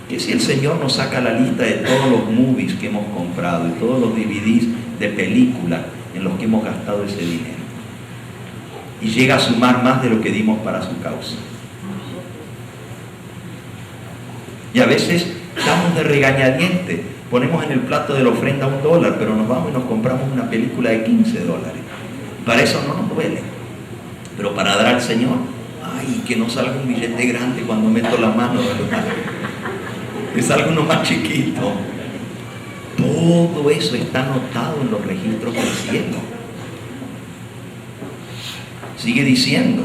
Speaker 2: que si el Señor nos saca la lista de todos los movies que hemos comprado y todos los DVDs de películas en los que hemos gastado ese dinero, y llega a sumar más de lo que dimos para su causa. Y a veces damos de regañadiente, ponemos en el plato de la ofrenda $1, pero nos vamos y nos compramos una película de $15. Para eso no nos duele, pero para dar al Señor, ay, que no salga un billete grande cuando meto la mano, ¿verdad? Que salga uno más chiquito. Todo eso está anotado en los registros del cielo. Sigue diciendo,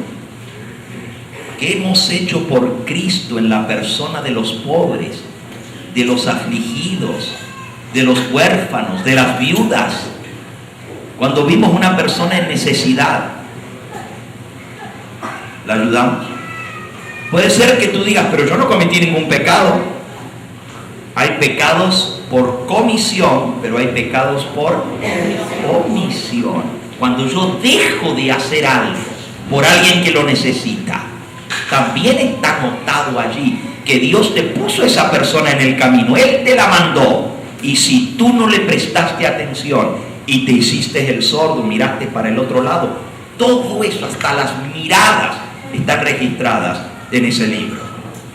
Speaker 2: ¿qué hemos hecho por Cristo en la persona de los pobres, de los afligidos, de los huérfanos, de las viudas? Cuando vimos una persona en necesidad, ¿la ayudamos? Puede ser que tú digas, pero yo no cometí ningún pecado. Hay pecados por comisión, pero hay pecados por omisión. Cuando yo dejo de hacer algo por alguien que lo necesita, también está anotado allí que Dios te puso a esa persona en el camino, Él te la mandó, y si tú no le prestaste atención y te hiciste el sordo, miraste para el otro lado, todo eso, hasta las miradas, están registradas en ese libro.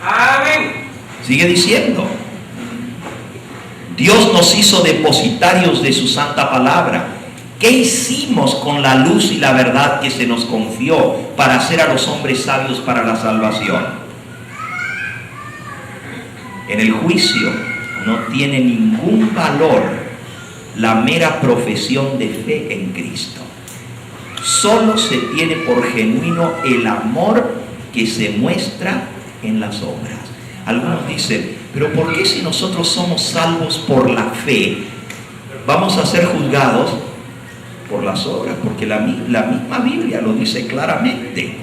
Speaker 2: Amén. Sigue diciendo, Dios nos hizo depositarios de su santa palabra. ¿Qué hicimos con la luz y la verdad que se nos confió para hacer a los hombres sabios para la salvación? En el juicio no tiene ningún valor la mera profesión de fe en Cristo. Solo se tiene por genuino el amor que se muestra en las obras. Algunos dicen, pero ¿por qué si nosotros somos salvos por la fe, vamos a ser juzgados por las obras? Porque la misma Biblia lo dice claramente.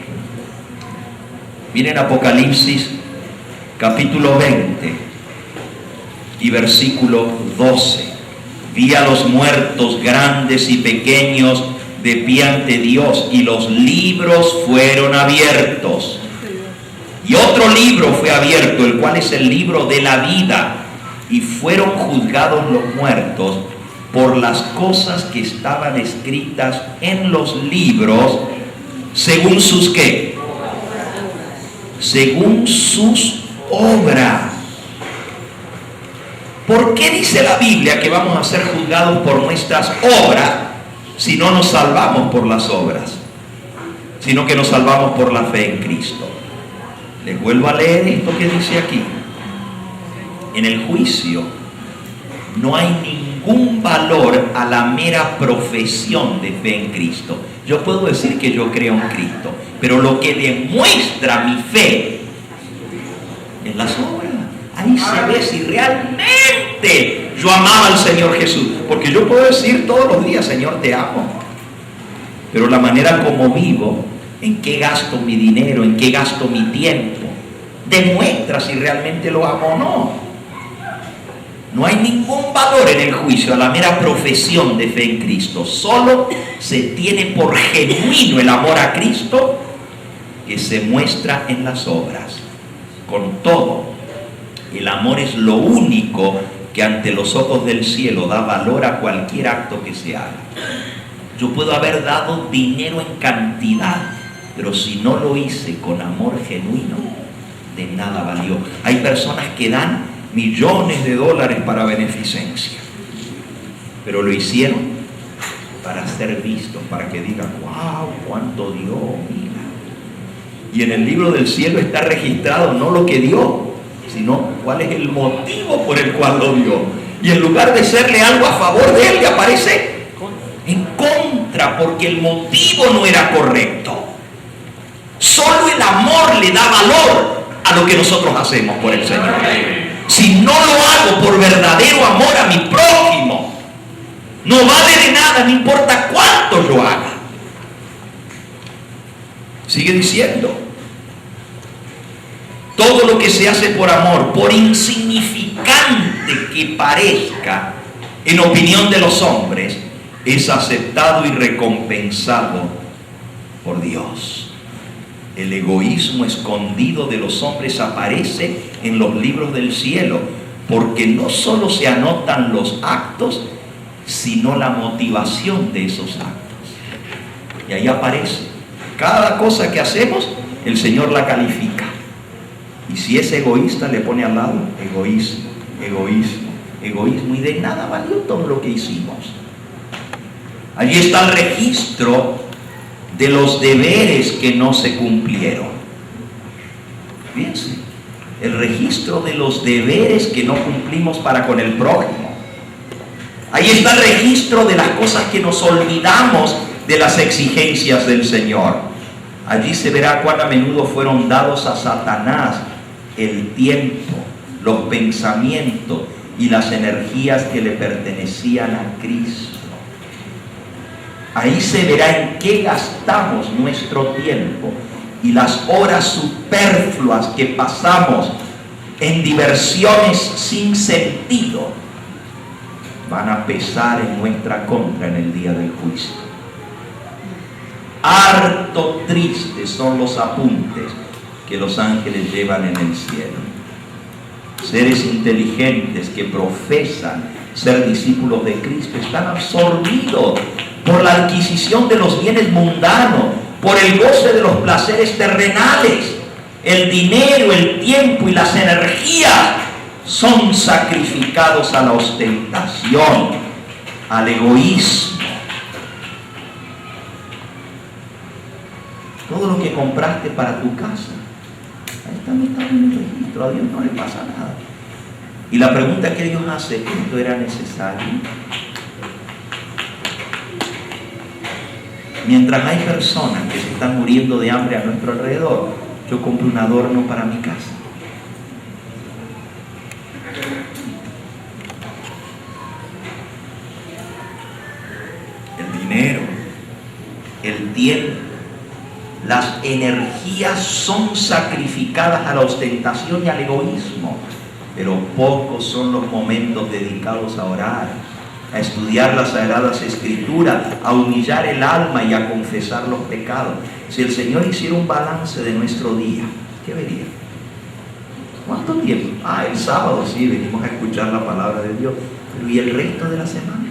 Speaker 2: Miren Apocalipsis capítulo 20 y versículo 12. Vi a los muertos grandes y pequeños de pie ante Dios, y los libros fueron abiertos. Y otro libro fue abierto, el cual es el libro de la vida, y fueron juzgados los muertos por las cosas que estaban escritas en los libros, según sus ¿qué? Según sus obras. ¿Por qué dice la Biblia que vamos a ser juzgados por nuestras obras si no nos salvamos por las obras, sino que nos salvamos por la fe en Cristo? Les vuelvo a leer esto que dice aquí. En el juicio no hay ningún valor a la mera profesión de fe en Cristo. Yo puedo decir que yo creo en Cristo, pero lo que demuestra mi fe es las obras. Ahí se ve si realmente yo amaba al Señor Jesús. Porque yo puedo decir todos los días, Señor, te amo, pero la manera como vivo, en qué gasto mi dinero, en qué gasto mi tiempo, demuestra si realmente lo amo o no. No hay ningún valor en el juicio a la mera profesión de fe en Cristo. Solo se tiene por genuino el amor a Cristo, que se muestra en las obras. Con todo, el amor es lo único que ante los ojos del cielo da valor a cualquier acto que se haga. Yo puedo haber dado dinero en cantidad, pero si no lo hice con amor genuino, de nada valió. Hay personas que dan millones de dólares para beneficencia, pero lo hicieron para ser vistos, para que digan, wow, cuánto dio, mira. Y en el libro del cielo está registrado no lo que dio, sino cuál es el motivo por el cual lo dio. Y en lugar de serle algo a favor de él, le aparece en contra, porque el motivo no era correcto. Solo el amor le da valor a lo que nosotros hacemos por el Señor. Si no lo hago por verdadero amor a mi prójimo, no vale de nada, no importa cuánto yo haga. Sigue diciendo, Todo lo que se hace por amor, por insignificante que parezca en opinión de los hombres, es aceptado y recompensado por Dios. El egoísmo escondido de los hombres aparece en los libros del cielo, porque no solo se anotan los actos, sino la motivación de esos actos. Y ahí aparece. Cada cosa que hacemos, el Señor la califica. Y si es egoísta, le pone al lado egoísmo, egoísmo, egoísmo. Y de nada valió todo lo que hicimos. Allí está el registro de los deberes que no se cumplieron. Fíjense, el registro de los deberes que no cumplimos para con el prójimo. Ahí está el registro de las cosas que nos olvidamos de las exigencias del Señor. Allí se verá cuán a menudo fueron dados a Satanás el tiempo, los pensamientos y las energías que le pertenecían a Cristo. Ahí se verá en qué gastamos nuestro tiempo y las horas superfluas que pasamos en diversiones sin sentido van a pesar en nuestra contra en el día del juicio. Harto tristes son los apuntes que los ángeles llevan en el cielo. Seres inteligentes que profesan ser discípulos de Cristo están absorbidos por la adquisición de los bienes mundanos, por el goce de los placeres terrenales. El dinero, el tiempo y las energías son sacrificados a la ostentación, al egoísmo. Todo lo que compraste para tu casa, ahí también está en el registro. A Dios no le pasa nada. Y la pregunta que Dios hace, ¿esto era necesario? Mientras hay personas que se están muriendo de hambre a nuestro alrededor, yo compro un adorno para mi casa. El dinero, el tiempo, las energías son sacrificadas a la ostentación y al egoísmo, pero pocos son los momentos dedicados a orar, a estudiar las Sagradas Escrituras, a humillar el alma y a confesar los pecados. Si el Señor hiciera un balance de nuestro día, ¿qué vería? ¿Cuánto tiempo? El sábado sí, venimos a escuchar la palabra de Dios, pero ¿y el resto de la semana?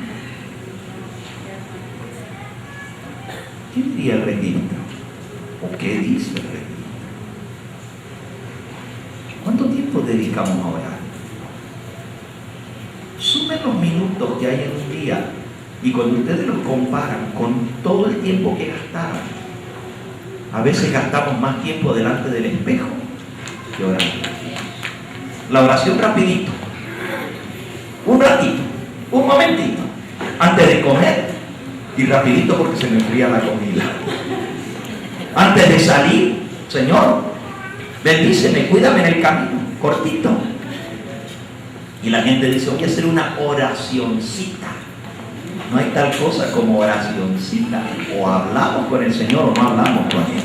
Speaker 2: ¿Qué diría el registro? ¿O qué dice el registro? ¿Cuánto tiempo dedicamos a orar? Sumen los minutos que hay en un día y cuando ustedes los comparan con todo el tiempo que gastaron, a veces gastamos más tiempo delante del espejo que orando. La oración rapidito, un ratito, un momentito, antes de comer y rapidito porque se me enfría la comida. Antes de salir, Señor, bendíceme, cuídame en el camino, cortito. Y la gente dice, voy a hacer una oracioncita. No hay tal cosa como oracioncita. O hablamos con el Señor o no hablamos con Él.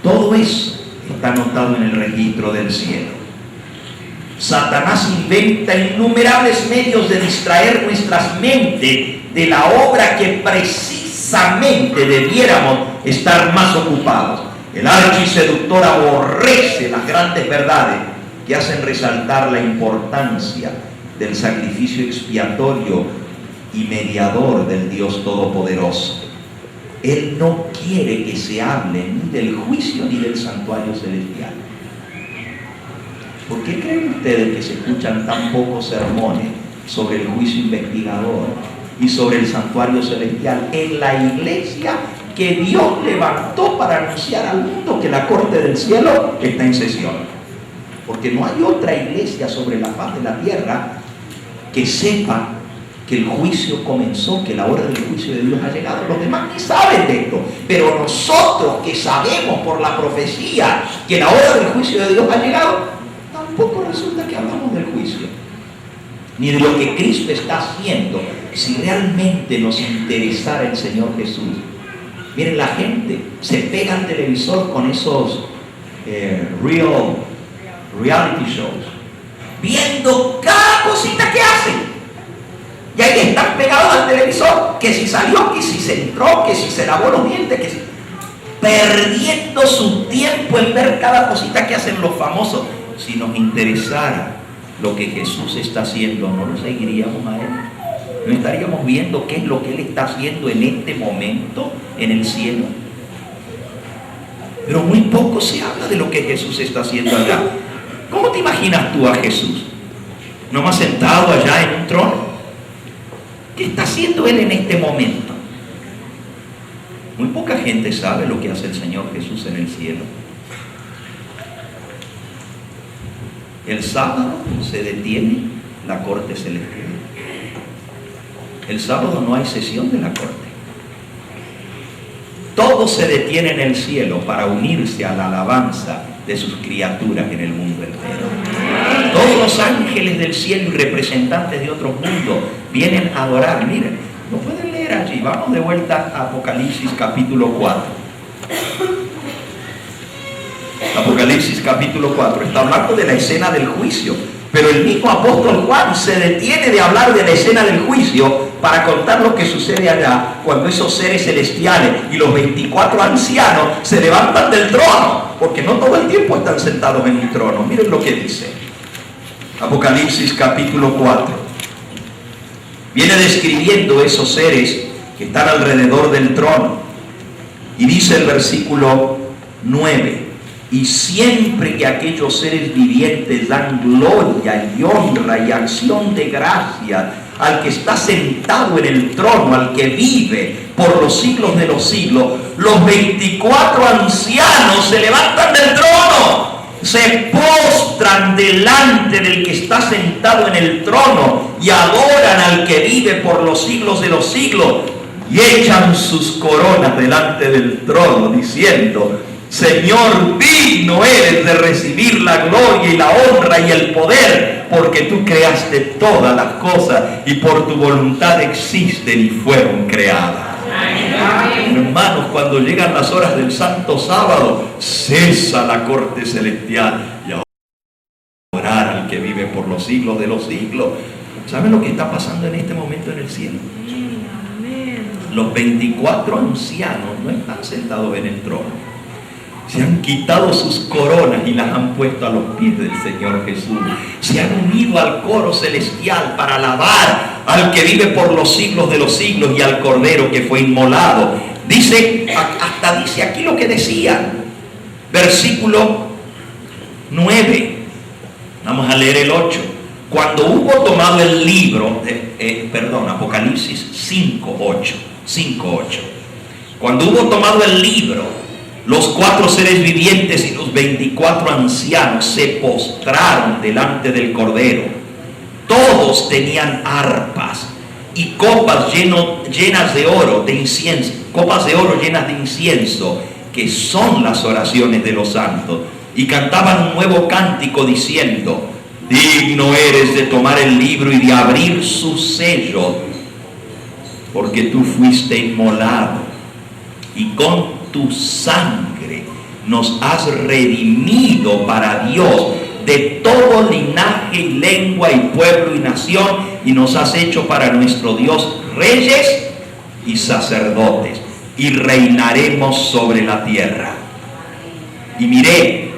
Speaker 2: Todo eso está anotado en el registro del cielo. Satanás inventa innumerables medios de distraer nuestras mentes de la obra que precisamente debiéramos estar más ocupados. El archiseductor aborrece las grandes verdades que hacen resaltar la importancia del sacrificio expiatorio y mediador del Dios Todopoderoso. Él no quiere que se hable ni del juicio ni del santuario celestial. ¿Por qué creen ustedes que se escuchan tan pocos sermones sobre el juicio investigador y sobre el santuario celestial en la iglesia que Dios levantó para anunciar al mundo que la corte del cielo está en sesión? Porque no hay otra iglesia sobre la faz de la tierra que sepa que el juicio comenzó, que la hora del juicio de Dios ha llegado. Los demás ni saben de esto, pero nosotros que sabemos por la profecía que la hora del juicio de Dios ha llegado, tampoco resulta que hablamos del juicio, ni de lo que Cristo está haciendo. Si realmente nos interesara el Señor Jesús, Miren, la gente se pega al televisor con esos reality shows, viendo cada cosita que hacen. Y ahí están pegados al televisor, que si salió, que si se entró, que si se lavó los dientes, que si... perdiendo su tiempo en ver cada cosita que hacen los famosos. Si nos interesara lo que Jesús está haciendo, no lo seguiríamos a Él. No estaríamos viendo qué es lo que Él está haciendo en este momento en el cielo. Pero muy poco se habla de lo que Jesús está haciendo allá. ¿Cómo te imaginas tú a Jesús? ¿Nomás sentado allá en un trono? ¿Qué está haciendo Él en este momento? Muy poca gente sabe lo que hace el Señor Jesús en el cielo. El sábado se detiene la corte celestial. El sábado no hay sesión de la corte. Todo se detiene en el cielo para unirse a la alabanza de sus criaturas en el mundo entero. Todos los ángeles del cielo y representantes de otros mundos vienen a adorar. Miren, lo pueden leer allí. Vamos de vuelta a Apocalipsis capítulo 4. Apocalipsis capítulo 4. Está hablando de la escena del juicio. Pero el mismo apóstol Juan se detiene de hablar de la escena del juicio para contar lo que sucede allá cuando esos seres celestiales y los 24 ancianos se levantan del trono, porque no todo el tiempo están sentados en un trono. Miren lo que dice Apocalipsis capítulo 4. Viene describiendo esos seres que están alrededor del trono y dice el versículo 9: y siempre que aquellos seres vivientes dan gloria y honra y acción de gracia al que está sentado en el trono, al que vive por los siglos de los siglos, los 24 ancianos se levantan del trono, se postran delante del que está sentado en el trono y adoran al que vive por los siglos de los siglos y echan sus coronas delante del trono diciendo: Señor, digno eres de recibir la gloria y la honra y el poder, porque tú creaste todas las cosas y por tu voluntad existen y fueron creadas. Hermanos, cuando llegan las horas del Santo Sábado, cesa la corte celestial y a orar al que vive por los siglos de los siglos. ¿Saben lo que está pasando en este momento en el cielo? Los 24 ancianos no están sentados en el trono. Se han quitado sus coronas y las han puesto a los pies del Señor Jesús. Se han unido al coro celestial para alabar al que vive por los siglos de los siglos y al Cordero que fue inmolado. Dice, hasta dice aquí lo que decían. Versículo 9. Vamos a leer el 8. Cuando hubo tomado el libro, Apocalipsis 5:8. Cuando hubo tomado el libro, los 4 seres vivientes y los 24 ancianos se postraron delante del Cordero. Todos tenían arpas y copas llenas de oro, de incienso, copas de oro llenas de incienso, que son las oraciones de los santos. Y cantaban un nuevo cántico diciendo: digno eres de tomar el libro y de abrir sus sellos, porque tú fuiste inmolado y con tu sangre nos has redimido para Dios de todo linaje y lengua y pueblo y nación, y nos has hecho para nuestro Dios reyes y sacerdotes, y reinaremos sobre la tierra. Y miré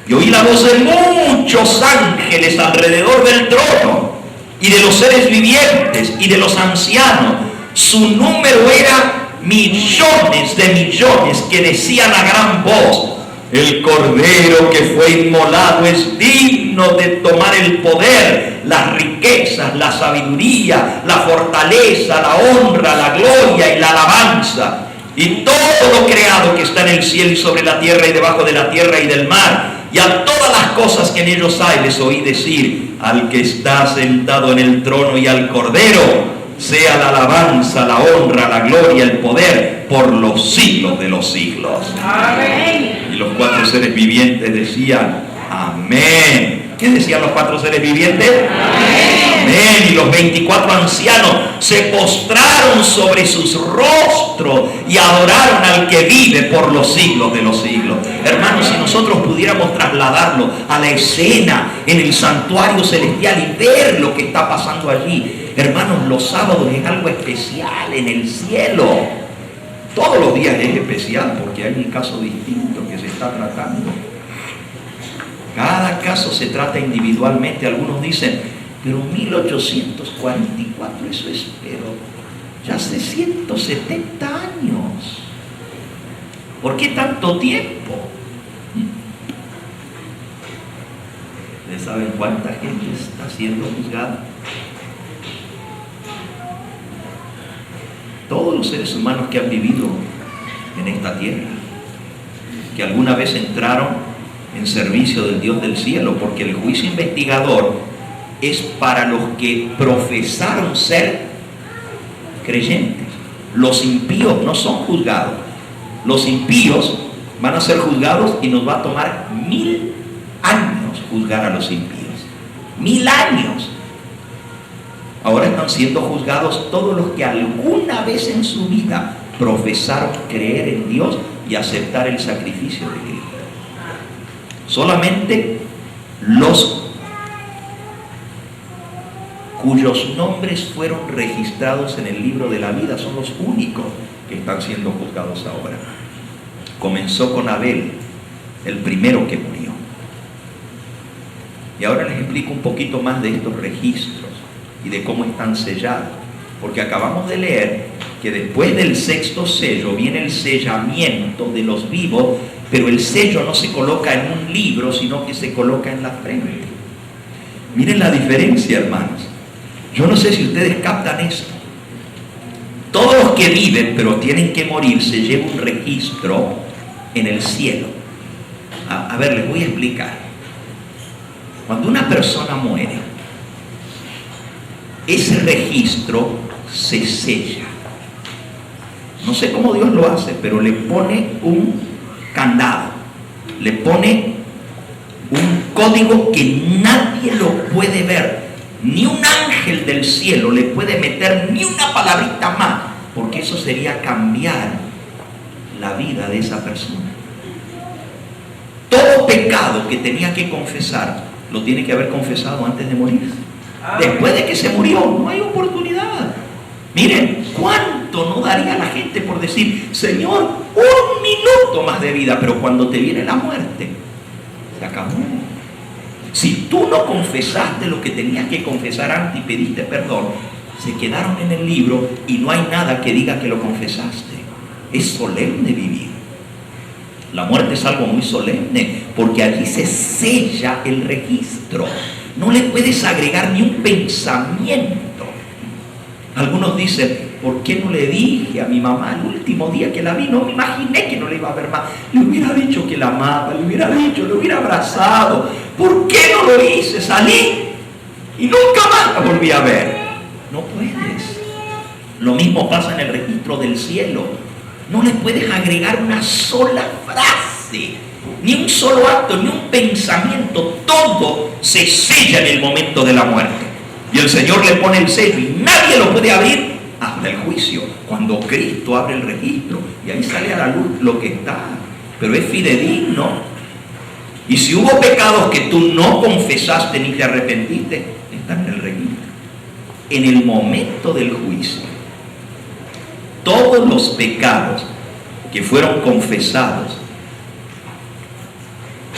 Speaker 2: y oí la voz de muchos ángeles alrededor del trono y de los seres vivientes y de los ancianos. Su número era millones de millones, que decían a gran voz: el Cordero que fue inmolado es digno de tomar el poder, las riquezas, la sabiduría, la fortaleza, la honra, la gloria y la alabanza. Y todo lo creado que está en el cielo y sobre la tierra y debajo de la tierra y del mar, y a todas las cosas que en ellos hay, les oí decir: al que está sentado en el trono y al Cordero sea la alabanza, la honra, la gloria, el poder por los siglos de los siglos. Amén. Y los 4 seres vivientes decían: amén. ¿Qué decían los 4 seres vivientes? Amén. Amén. Y los 24 ancianos se postraron sobre sus rostros y adoraron al que vive por los siglos de los siglos. Hermanos, si nosotros pudiéramos trasladarlo a la escena en el santuario celestial y ver lo que está pasando allí, hermanos, los sábados es algo especial en el cielo. Todos los días es especial porque hay un caso distinto que se está tratando. Cada caso se trata individualmente. Algunos dicen, pero 1844, eso es, pero ya hace 170 años. ¿Por qué tanto tiempo? ¿Ustedes saben cuánta gente está siendo juzgada? Todos los seres humanos que han vivido en esta tierra, que alguna vez entraron en servicio del Dios del cielo, porque el juicio investigador es para los que profesaron ser creyentes. Los impíos no son juzgados. Los impíos van a ser juzgados y nos va a tomar 1000 años juzgar a los impíos. 1000 años. Ahora están siendo juzgados todos los que alguna vez en su vida profesaron creer en Dios y aceptar el sacrificio de Cristo. Solamente los cuyos nombres fueron registrados en el libro de la vida son los únicos que están siendo juzgados ahora. Comenzó con Abel, el primero que murió. Y ahora les explico un poquito más de estos registros y de cómo están sellados, porque acabamos de leer que después del 6º sello viene el sellamiento de los vivos, pero el sello no se coloca en un libro, sino que se coloca en la frente. Miren la diferencia, hermanos. Yo no sé si ustedes captan esto. Todos los que viven, pero tienen que morir, se lleva un registro en el cielo. A ver, les voy a explicar. Cuando una persona muere, ese registro se sella. No sé cómo Dios lo hace, pero le pone un candado, le pone un código que nadie lo puede ver, ni un ángel del cielo le puede meter ni una palabrita más, porque eso sería cambiar la vida de esa persona. Todo pecado que tenía que confesar lo tiene que haber confesado antes de morir. Después de que se murió no hay oportunidad. Miren, ¿cuánto no daría la gente por decir, Señor, un minuto más de vida? Pero cuando te viene la muerte, se acabó. Si tú no confesaste lo que tenías que confesar antes y pediste perdón, se quedaron en el libro y no hay nada que diga que lo confesaste. Es solemne vivir. La muerte es algo muy solemne, porque allí se sella el registro. No le puedes agregar ni un pensamiento. Algunos dicen, ¿por qué no le dije a mi mamá el último día que la vi? No me imaginé que no le iba a ver más. Le hubiera dicho que la amaba, le hubiera dicho, le hubiera abrazado. ¿Por qué no lo hice? Salí y nunca más la volví a ver. No puedes. Lo mismo pasa en el registro del cielo. No le puedes agregar una sola frase, ni un solo acto, ni un pensamiento. Todo se sella en el momento de la muerte. Y el Señor le pone el sello y nadie lo puede abrir hasta el juicio, cuando Cristo abre el registro y ahí sale a la luz lo que está. Pero es fidedigno. Y si hubo pecados que tú no confesaste ni te arrepentiste, están en el registro. En el momento del juicio, todos los pecados que fueron confesados,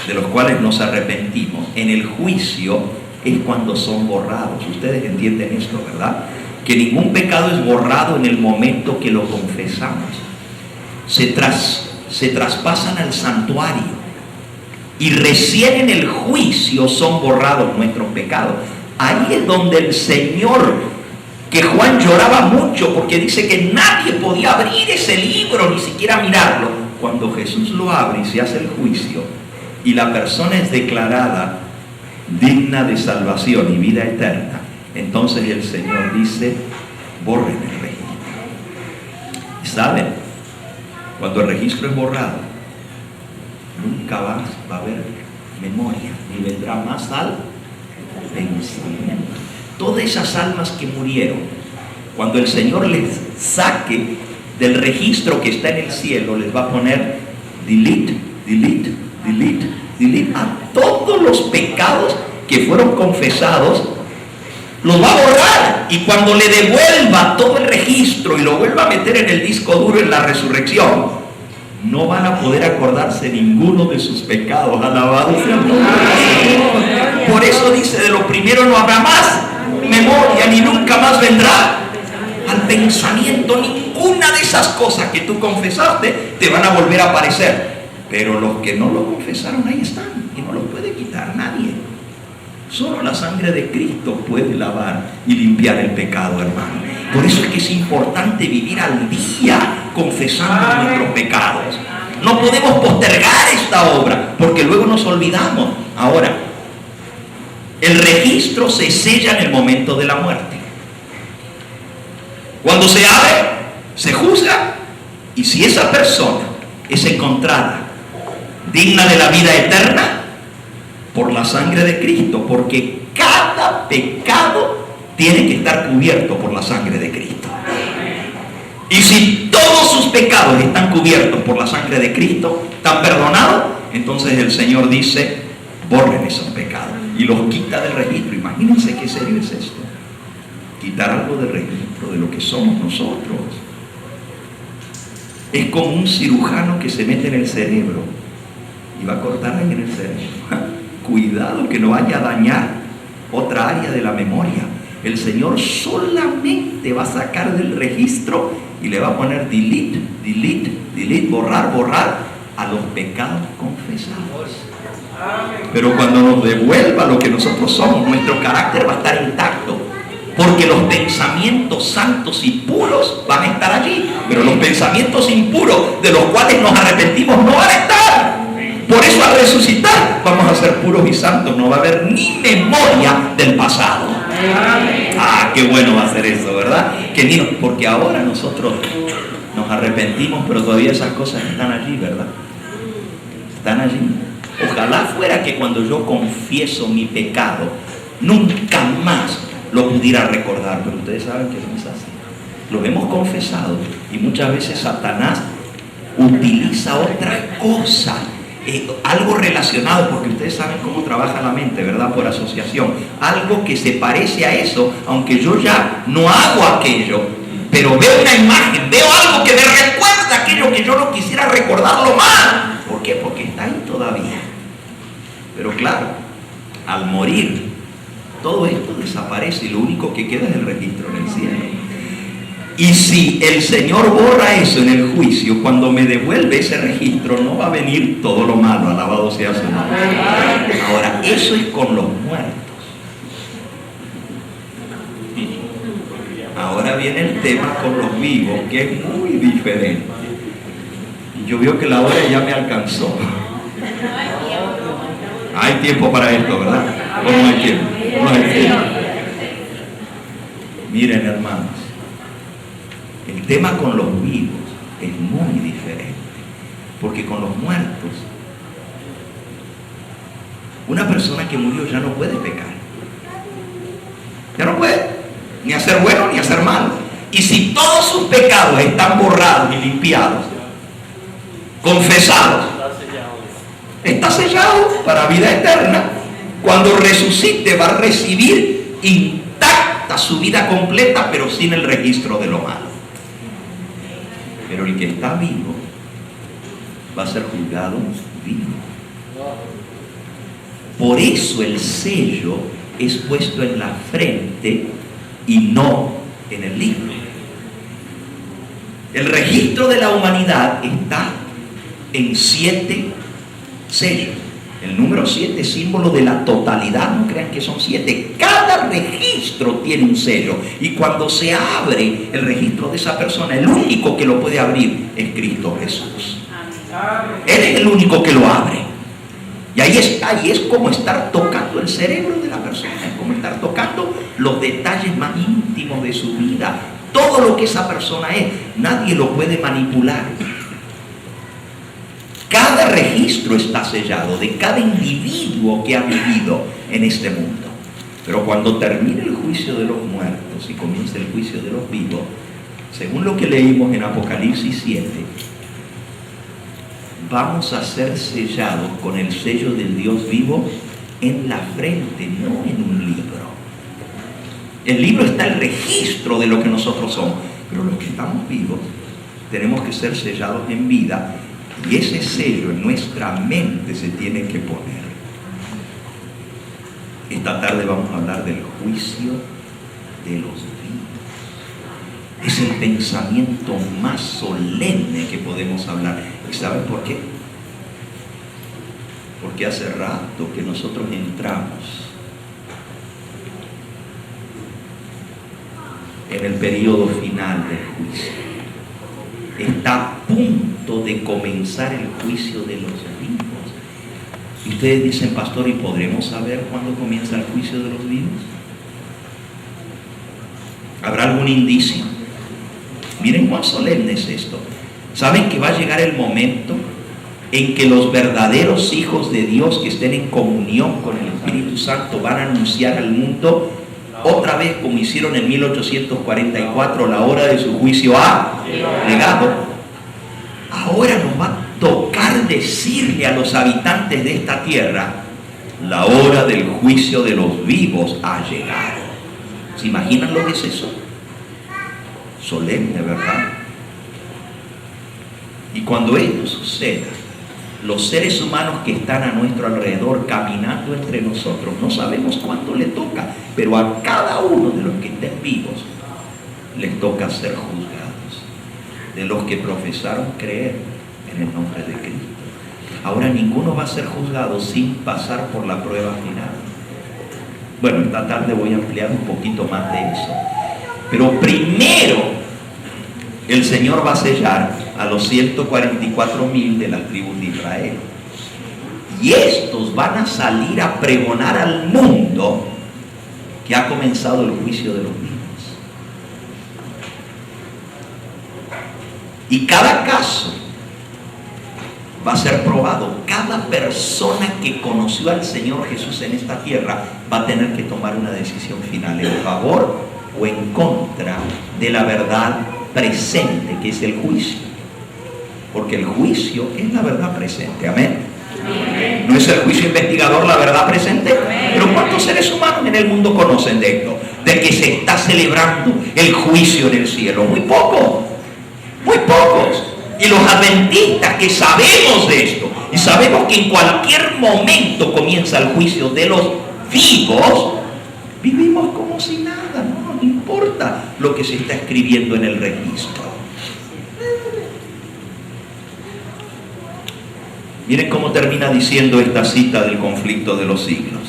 Speaker 2: de los cuales nos arrepentimos, en el juicio es cuando son borrados. Ustedes entienden esto, ¿verdad? Que ningún pecado es borrado en el momento que lo confesamos. Se traspasan al santuario y recién en el juicio son borrados nuestros pecados. Ahí es donde el Señor, que Juan lloraba mucho porque dice que nadie podía abrir ese libro, ni siquiera mirarlo. Cuando Jesús lo abre y se hace el juicio y la persona es declarada digna de salvación y vida eterna, entonces el Señor dice, borren el registro. ¿Y saben? Cuando el registro es borrado, nunca va a haber memoria, ni vendrá más al pensamiento. todas esas almas que murieron, cuando el Señor les saque del registro que está en el cielo, les va a poner delete, delete, delete, delete a todos los pecados que fueron confesados, los va a borrar. Y cuando le devuelva todo el registro y lo vuelva a meter en el disco duro en la resurrección, no van a poder acordarse ninguno de sus pecados. Alabado sea el nombre del Señor. Por eso dice, de lo primero no habrá más memoria, ni nunca más vendrá al pensamiento. Ninguna de esas cosas que tú confesaste te van a volver a aparecer. Pero los que no lo confesaron, ahí están, y no los puede quitar nadie. Solo la sangre de Cristo puede lavar y limpiar el pecado, hermano. Por eso es que es importante vivir al día confesando nuestros pecados. No podemos postergar esta obra, porque luego nos olvidamos. Ahora, el registro se sella en el momento de la muerte. Cuando se abre, se juzga, y si esa persona es encontrada digna de la vida eterna, por la sangre de Cristo, porque cada pecado tiene que estar cubierto por la sangre de Cristo. Y si todos sus pecados están cubiertos por la sangre de Cristo, están perdonados, entonces el Señor dice, borren esos pecados y los quita del registro. Imagínense qué serio es esto, quitar algo del registro de lo que somos nosotros. Es como un cirujano que se mete en el cerebro y va a cortar ahí en el cerebro. Cuidado que no vaya a dañar otra área de la memoria. El Señor solamente va a sacar del registro y le va a poner delete, delete, delete, borrar, borrar a los pecados confesados. Pero cuando nos devuelva lo que nosotros somos, nuestro carácter va a estar intacto, porque los pensamientos santos y puros van a estar allí, pero los pensamientos impuros de los cuales nos arrepentimos no van a estar. Por eso al resucitar vamos a ser puros y santos, no va a haber ni memoria del pasado. Ah, qué bueno va a ser eso, ¿verdad? Porque ahora nosotros nos arrepentimos, pero todavía esas cosas están allí, ¿verdad? Están allí. Ojalá fuera que cuando yo confieso mi pecado, nunca más lo pudiera recordar, pero ustedes saben que no es así. Lo hemos confesado y muchas veces Satanás utiliza otras cosas. Algo relacionado, porque ustedes saben cómo trabaja la mente, ¿verdad? Por asociación, algo que se parece a eso, aunque yo ya no hago aquello, pero veo una imagen, veo algo que me recuerda aquello que yo no quisiera recordarlo más. ¿Por qué? Porque está ahí todavía. Pero claro, al morir, todo esto desaparece y lo único que queda es el registro en el cielo. Y si el Señor borra eso en el juicio, cuando me devuelve ese registro, no va a venir todo lo malo. Alabado sea su nombre. Ahora, eso es con los muertos. Ahora viene el tema con los vivos, que es muy diferente. Y yo veo que la hora ya me alcanzó. Hay tiempo para esto, ¿verdad? ¿O no hay tiempo? No hay tiempo. Miren, hermanos, el tema con los vivos es muy diferente, porque con los muertos, una persona que murió ya no puede pecar, ya no puede ni hacer bueno ni hacer malo. Y si todos sus pecados están borrados y limpiados, confesados, está sellado para vida eterna. Cuando resucite va a recibir intacta su vida completa, pero sin el registro de lo malo. Pero el que está vivo va a ser juzgado vivo. Por eso el sello es puesto en la frente y no en el libro. El registro de la humanidad está en 7 sellos. El número 7 es símbolo de la totalidad, no crean que son 7. Cada registro tiene un sello. Y cuando se abre el registro de esa persona, el único que lo puede abrir es Cristo Jesús. Él es el único que lo abre. Y ahí está, y es como estar tocando el cerebro de la persona, es como estar tocando los detalles más íntimos de su vida. Todo lo que esa persona es, nadie lo puede manipular. Cada registro está sellado de cada individuo que ha vivido en este mundo. Pero cuando termine el juicio de los muertos y comience el juicio de los vivos, según lo que leímos en Apocalipsis 7, vamos a ser sellados con el sello del Dios vivo en la frente, no en un libro. El libro está el registro de lo que nosotros somos, pero los que estamos vivos tenemos que ser sellados en vida, y ese sello en nuestra mente se tiene que poner. Esta tarde vamos a hablar del juicio de los vivos. Es el pensamiento más solemne que podemos hablar. ¿Y saben por qué? Porque hace rato que nosotros entramos en el periodo final del juicio. Está a punto de comenzar el juicio de los vivos. Y ustedes dicen, pastor, ¿y podremos saber cuándo comienza el juicio de los vivos? ¿Habrá algún indicio? Miren cuán solemne es esto. ¿Saben que va a llegar el momento en que los verdaderos hijos de Dios que estén en comunión con el Espíritu Santo van a anunciar al mundo otra vez, como hicieron en 1844, la hora de su juicio ha llegado? Ahora nos va a tocar decirle a los habitantes de esta tierra: la hora del juicio de los vivos ha llegado. ¿Se imaginan lo que es eso? Solemne, ¿verdad? Y cuando esto suceda, los seres humanos que están a nuestro alrededor caminando entre nosotros, no sabemos cuándo le toca, pero a cada uno de los que estén vivos les toca ser juzgados, de los que profesaron creer en el nombre de Cristo. Ahora ninguno va a ser juzgado sin pasar por la prueba final. Bueno, esta tarde voy a ampliar un poquito más de eso. Pero primero el Señor va a sellar a los 144,000 de las tribus de Israel. Y estos van a salir a pregonar al mundo que ha comenzado el juicio de los vivos. Y cada caso va a ser probado. Cada persona que conoció al Señor Jesús en esta tierra va a tener que tomar una decisión final, en favor o en contra de la verdad presente, que es el juicio. Porque el juicio es la verdad presente. Amén. ¿No es el juicio investigador la verdad presente? Pero ¿cuántos seres humanos en el mundo conocen de esto? De que se está celebrando el juicio en el cielo. Muy pocos. Muy pocos. Y los adventistas que sabemos de esto y sabemos que en cualquier momento comienza el juicio de los vivos, vivimos como si nada, no nos importa lo que se está escribiendo en el registro. Miren cómo termina diciendo esta cita del conflicto de los siglos.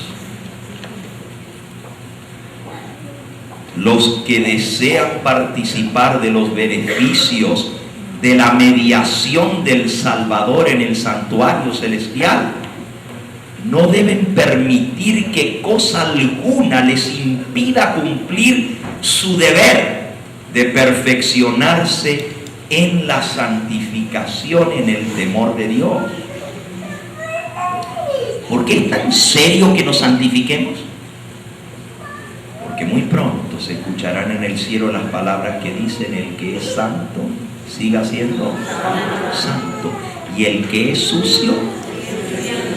Speaker 2: Los que desean participar de los beneficios de la mediación del Salvador en el santuario celestial no deben permitir que cosa alguna les impida cumplir su deber de perfeccionarse en la santificación, en el temor de Dios. ¿Por qué es tan serio que nos santifiquemos? Porque muy pronto se escucharán en el cielo las palabras que dicen: el que es santo, siga siendo santo. Y el que es sucio,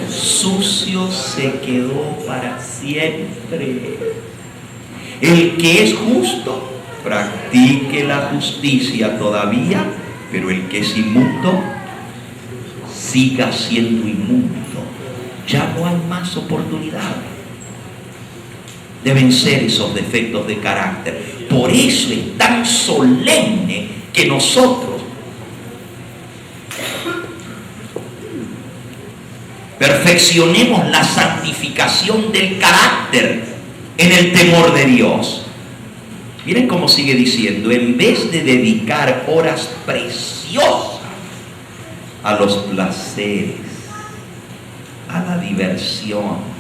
Speaker 2: sucio se quedó para siempre. El que es justo, practique la justicia todavía, pero el que es inmundo, siga siendo inmundo. Ya no hay más oportunidad de vencer esos defectos de carácter. Por eso es tan solemne que nosotros perfeccionemos la santificación del carácter en el temor de Dios. Miren cómo sigue diciendo: en vez de dedicar horas preciosas a los placeres, a la diversión.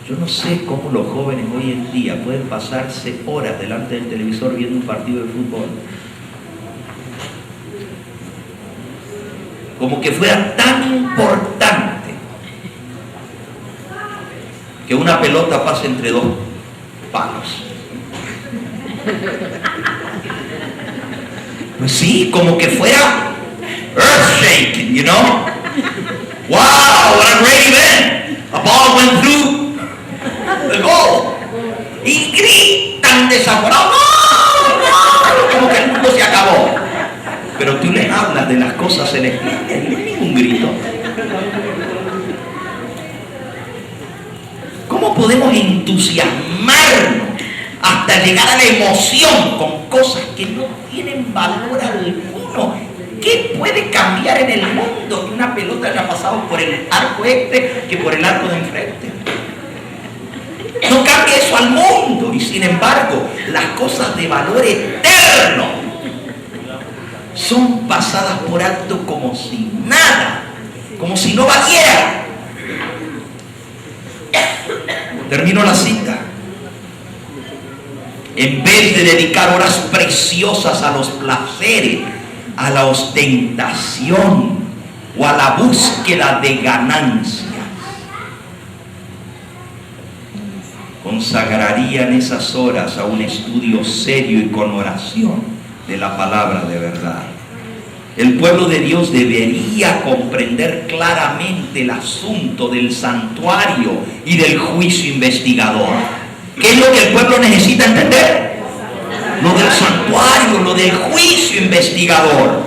Speaker 2: Yo no sé cómo los jóvenes hoy en día pueden pasarse horas delante del televisor viendo un partido de fútbol. Como que fuera tan importante que una pelota pase entre dos palos. Pues sí, como que fuera earth shaking, you know. Wow, what a great event. A ball went through the goal. Y gritan desaforados, ¡no! Como que el mundo se acabó. Pero tú les hablas de las cosas celestiales, no hay ningún grito. ¿Cómo podemos entusiasmarnos hasta llegar a la emoción con cosas que no tienen valor alguno? ¿Qué puede cambiar en el mundo que una pelota haya pasado por el arco este que por el arco de enfrente? No cambia eso al mundo. Y sin embargo, las cosas de valor eterno son pasadas por alto como si nada, como si no valiera. Termino la cita. En vez de dedicar horas preciosas a los placeres, a la ostentación o a la búsqueda de ganancias, consagrarían esas horas a un estudio serio y con oración de la palabra de verdad. El pueblo de Dios debería comprender claramente el asunto del santuario y del juicio investigador. ¿Qué es lo que el pueblo necesita entender? Lo del santuario, lo del juicio investigador.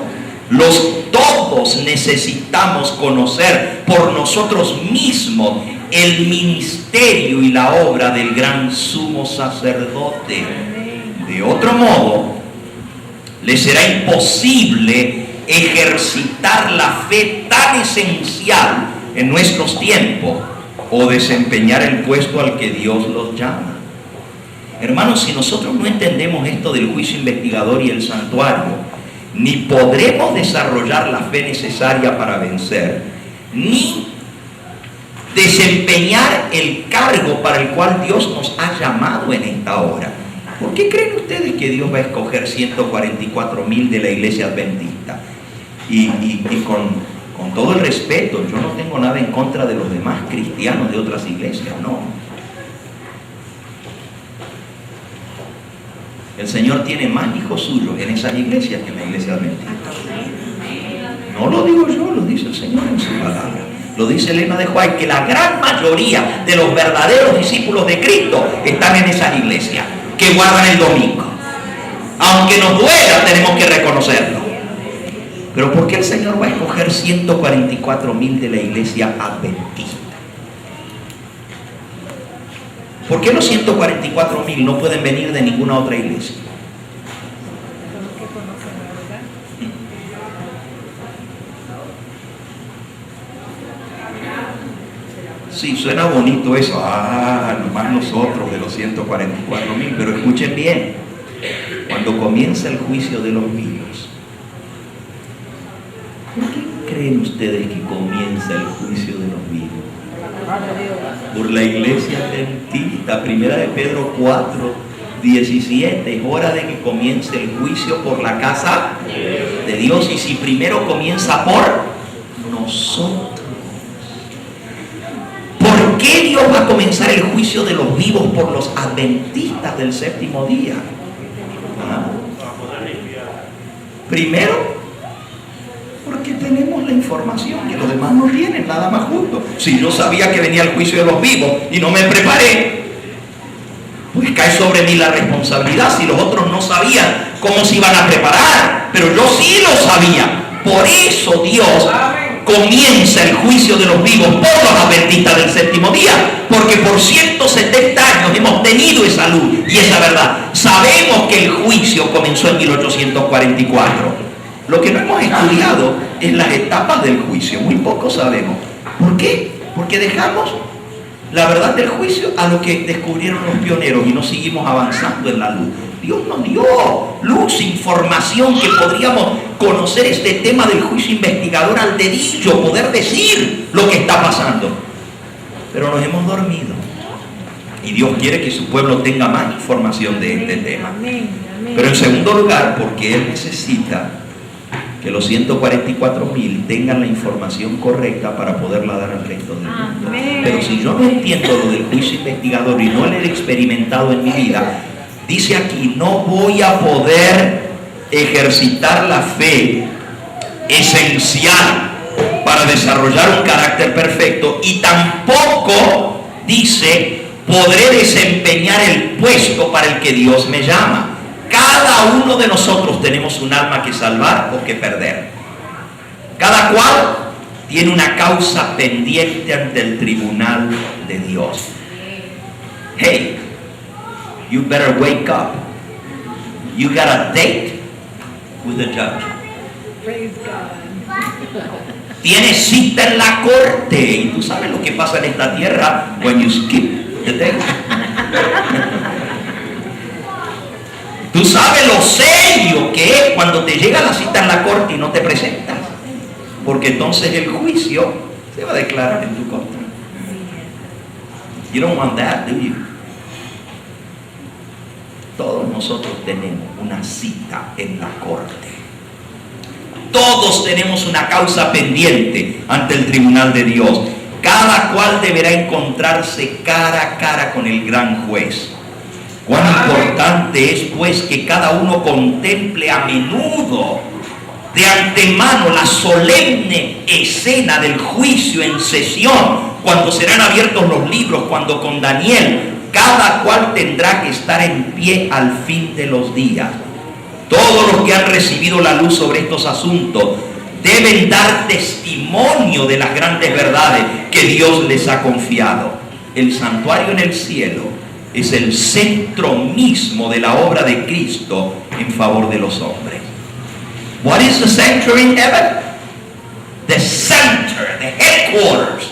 Speaker 2: Todos necesitamos conocer por nosotros mismos el ministerio y la obra del gran sumo sacerdote. De otro modo, les será imposible ejercitar la fe tan esencial en nuestros tiempos o desempeñar el puesto al que Dios los llama. Hermanos, si nosotros no entendemos esto del juicio investigador y el santuario, ni podremos desarrollar la fe necesaria para vencer, ni desempeñar el cargo para el cual Dios nos ha llamado en esta hora. ¿Por qué creen ustedes que Dios va a escoger 144,000 de la iglesia adventista? Y con todo el respeto, yo no tengo nada en contra de los demás cristianos de otras iglesias, no. El Señor tiene más hijos suyos en esas iglesias que en la iglesia adventista. No lo digo yo, lo dice el Señor en su palabra. Lo dice Elena de White, que la gran mayoría de los verdaderos discípulos de Cristo están en esas iglesias que guardan el domingo. Aunque nos duela, tenemos que reconocerlo. Pero ¿por qué el Señor va a escoger 144,000 de la iglesia adventista? ¿Por qué los 144,000 no pueden venir de ninguna otra iglesia? Sí, suena bonito eso. Nomás nosotros de los 144,000. Pero escuchen bien. Cuando comienza el juicio de los vivos, ¿por qué creen ustedes que comienza el juicio de los vivos? Por la iglesia adventista. Primera de Pedro 4:17. Es hora de que comience el juicio por la casa de Dios. Y si primero comienza por nosotros, ¿por qué Dios va a comenzar el juicio de los vivos por los adventistas del séptimo día? Primero, porque tenemos la información que los demás no tienen, nada más justo. Si yo sabía que venía el juicio de los vivos y no me preparé, pues cae sobre mí la responsabilidad. Si los otros no sabían cómo se iban a preparar, pero yo sí lo sabía. Por eso Dios comienza el juicio de los vivos por los adventistas del séptimo día, porque por 170 años hemos tenido esa luz y esa verdad. Sabemos que el juicio comenzó en 1844. Lo que no hemos estudiado es las etapas del juicio. Muy poco sabemos. ¿Por qué? Porque dejamos la verdad del juicio a lo que descubrieron los pioneros y no seguimos avanzando en la luz. Dios nos dio luz, información que podríamos conocer este tema del juicio investigador al dedillo, poder decir lo que está pasando. Pero nos hemos dormido. Y Dios quiere que su pueblo tenga más información de este tema. Pero en segundo lugar, porque Él necesita que los 144.000 tengan la información correcta para poderla dar al resto del mundo. Pero si yo no entiendo lo del juicio investigador y no lo he experimentado en mi vida, dice aquí, no voy a poder ejercitar la fe esencial para desarrollar un carácter perfecto, y tampoco, dice, podré desempeñar el puesto para el que Dios me llama. Cada uno de nosotros tenemos un alma que salvar o que perder. Cada cual tiene una causa pendiente ante el tribunal de Dios. Hey, you better wake up. You got a date with the judge.
Speaker 3: Praise God.
Speaker 2: Tienes cita en la corte. Y tú sabes lo que pasa en esta tierra when you skip the date. Tú sabes lo serio que es cuando te llega la cita en la corte y no te presentas, porque entonces el juicio se va a declarar en tu contra. You don't want that, do you? Todos nosotros tenemos una cita en la corte. Todos tenemos una causa pendiente ante el tribunal de Dios. Cada cual deberá encontrarse cara a cara con el gran juez. Cuán importante es, pues, que cada uno contemple a menudo, de antemano, la solemne escena del juicio en sesión, cuando serán abiertos los libros, cuando con Daniel cada cual tendrá que estar en pie al fin de los días. Todos los que han recibido la luz sobre estos asuntos deben dar testimonio de las grandes verdades que Dios les ha confiado. El santuario en el cielo es el centro mismo de la obra de Cristo en favor de los hombres. What is the center in heaven? The center, the headquarters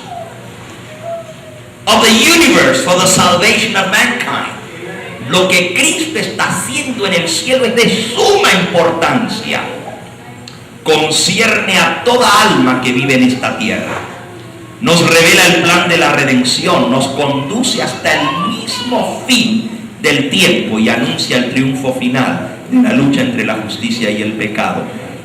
Speaker 2: of the universe for the salvation of mankind. Lo que Cristo está haciendo en el cielo es de suma importancia. Concierne a toda alma que vive en esta tierra. Nos revela el plan de la redención, nos conduce hasta el mismo fin del tiempo y anuncia el triunfo final de la lucha entre la justicia y el pecado.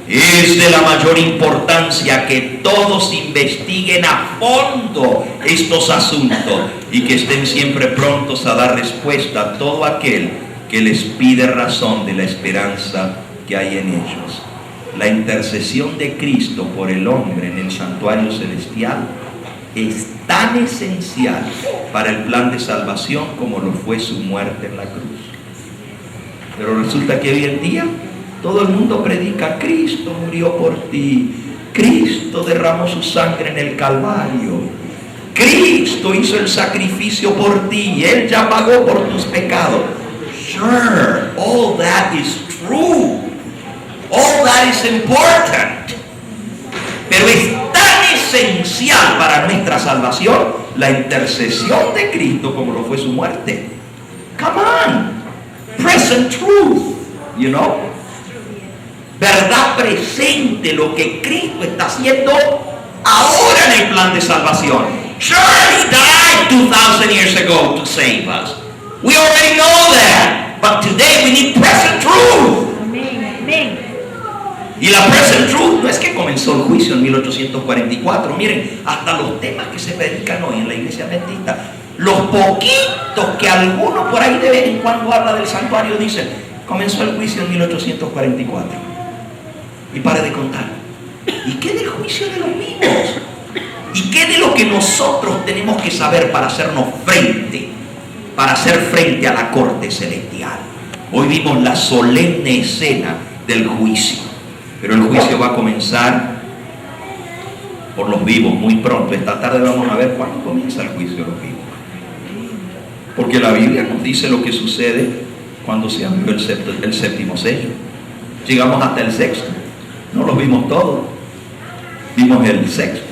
Speaker 2: Es de la mayor importancia que todos investiguen a fondo estos asuntos y que estén siempre prontos a dar respuesta a todo aquel que les pide razón de la esperanza que hay en ellos. La intercesión de Cristo por el hombre en el santuario celestial es tan esencial para el plan de salvación como lo fue su muerte en la cruz. Pero resulta que hoy en día todo el mundo predica: Cristo murió por ti, Cristo derramó su sangre en el Calvario, Cristo hizo el sacrificio por ti, Él ya pagó por tus pecados. Sure, all that is true, all that is important, pero es tan esencial para nuestra salvación la intercesión de Cristo como lo fue su muerte. Come on, present truth, you know, verdad presente, lo que Cristo está haciendo ahora en el plan de salvación. Sure, He died 2,000 years ago to save us. We already know that, but today we need present truth.
Speaker 3: Amén, amén.
Speaker 2: Y la present truth no es que comenzó el juicio en 1844. Miren, hasta los temas que se predican hoy en la iglesia adventista, los poquitos que alguno por ahí de vez en cuando habla del santuario, dicen: comenzó el juicio en 1844. Y pare de contar. ¿Y qué del juicio de los vivos? ¿Y qué de lo que nosotros tenemos que saber para hacernos frente, para hacer frente a la corte celestial? Hoy vimos la solemne escena del juicio, pero el juicio va a comenzar por los vivos muy pronto. Esta tarde vamos a ver cuándo comienza el juicio de los vivos, porque la Biblia nos dice lo que sucede cuando se abrió el séptimo sello. Llegamos hasta el sexto, no los vimos todos, vimos el sexto,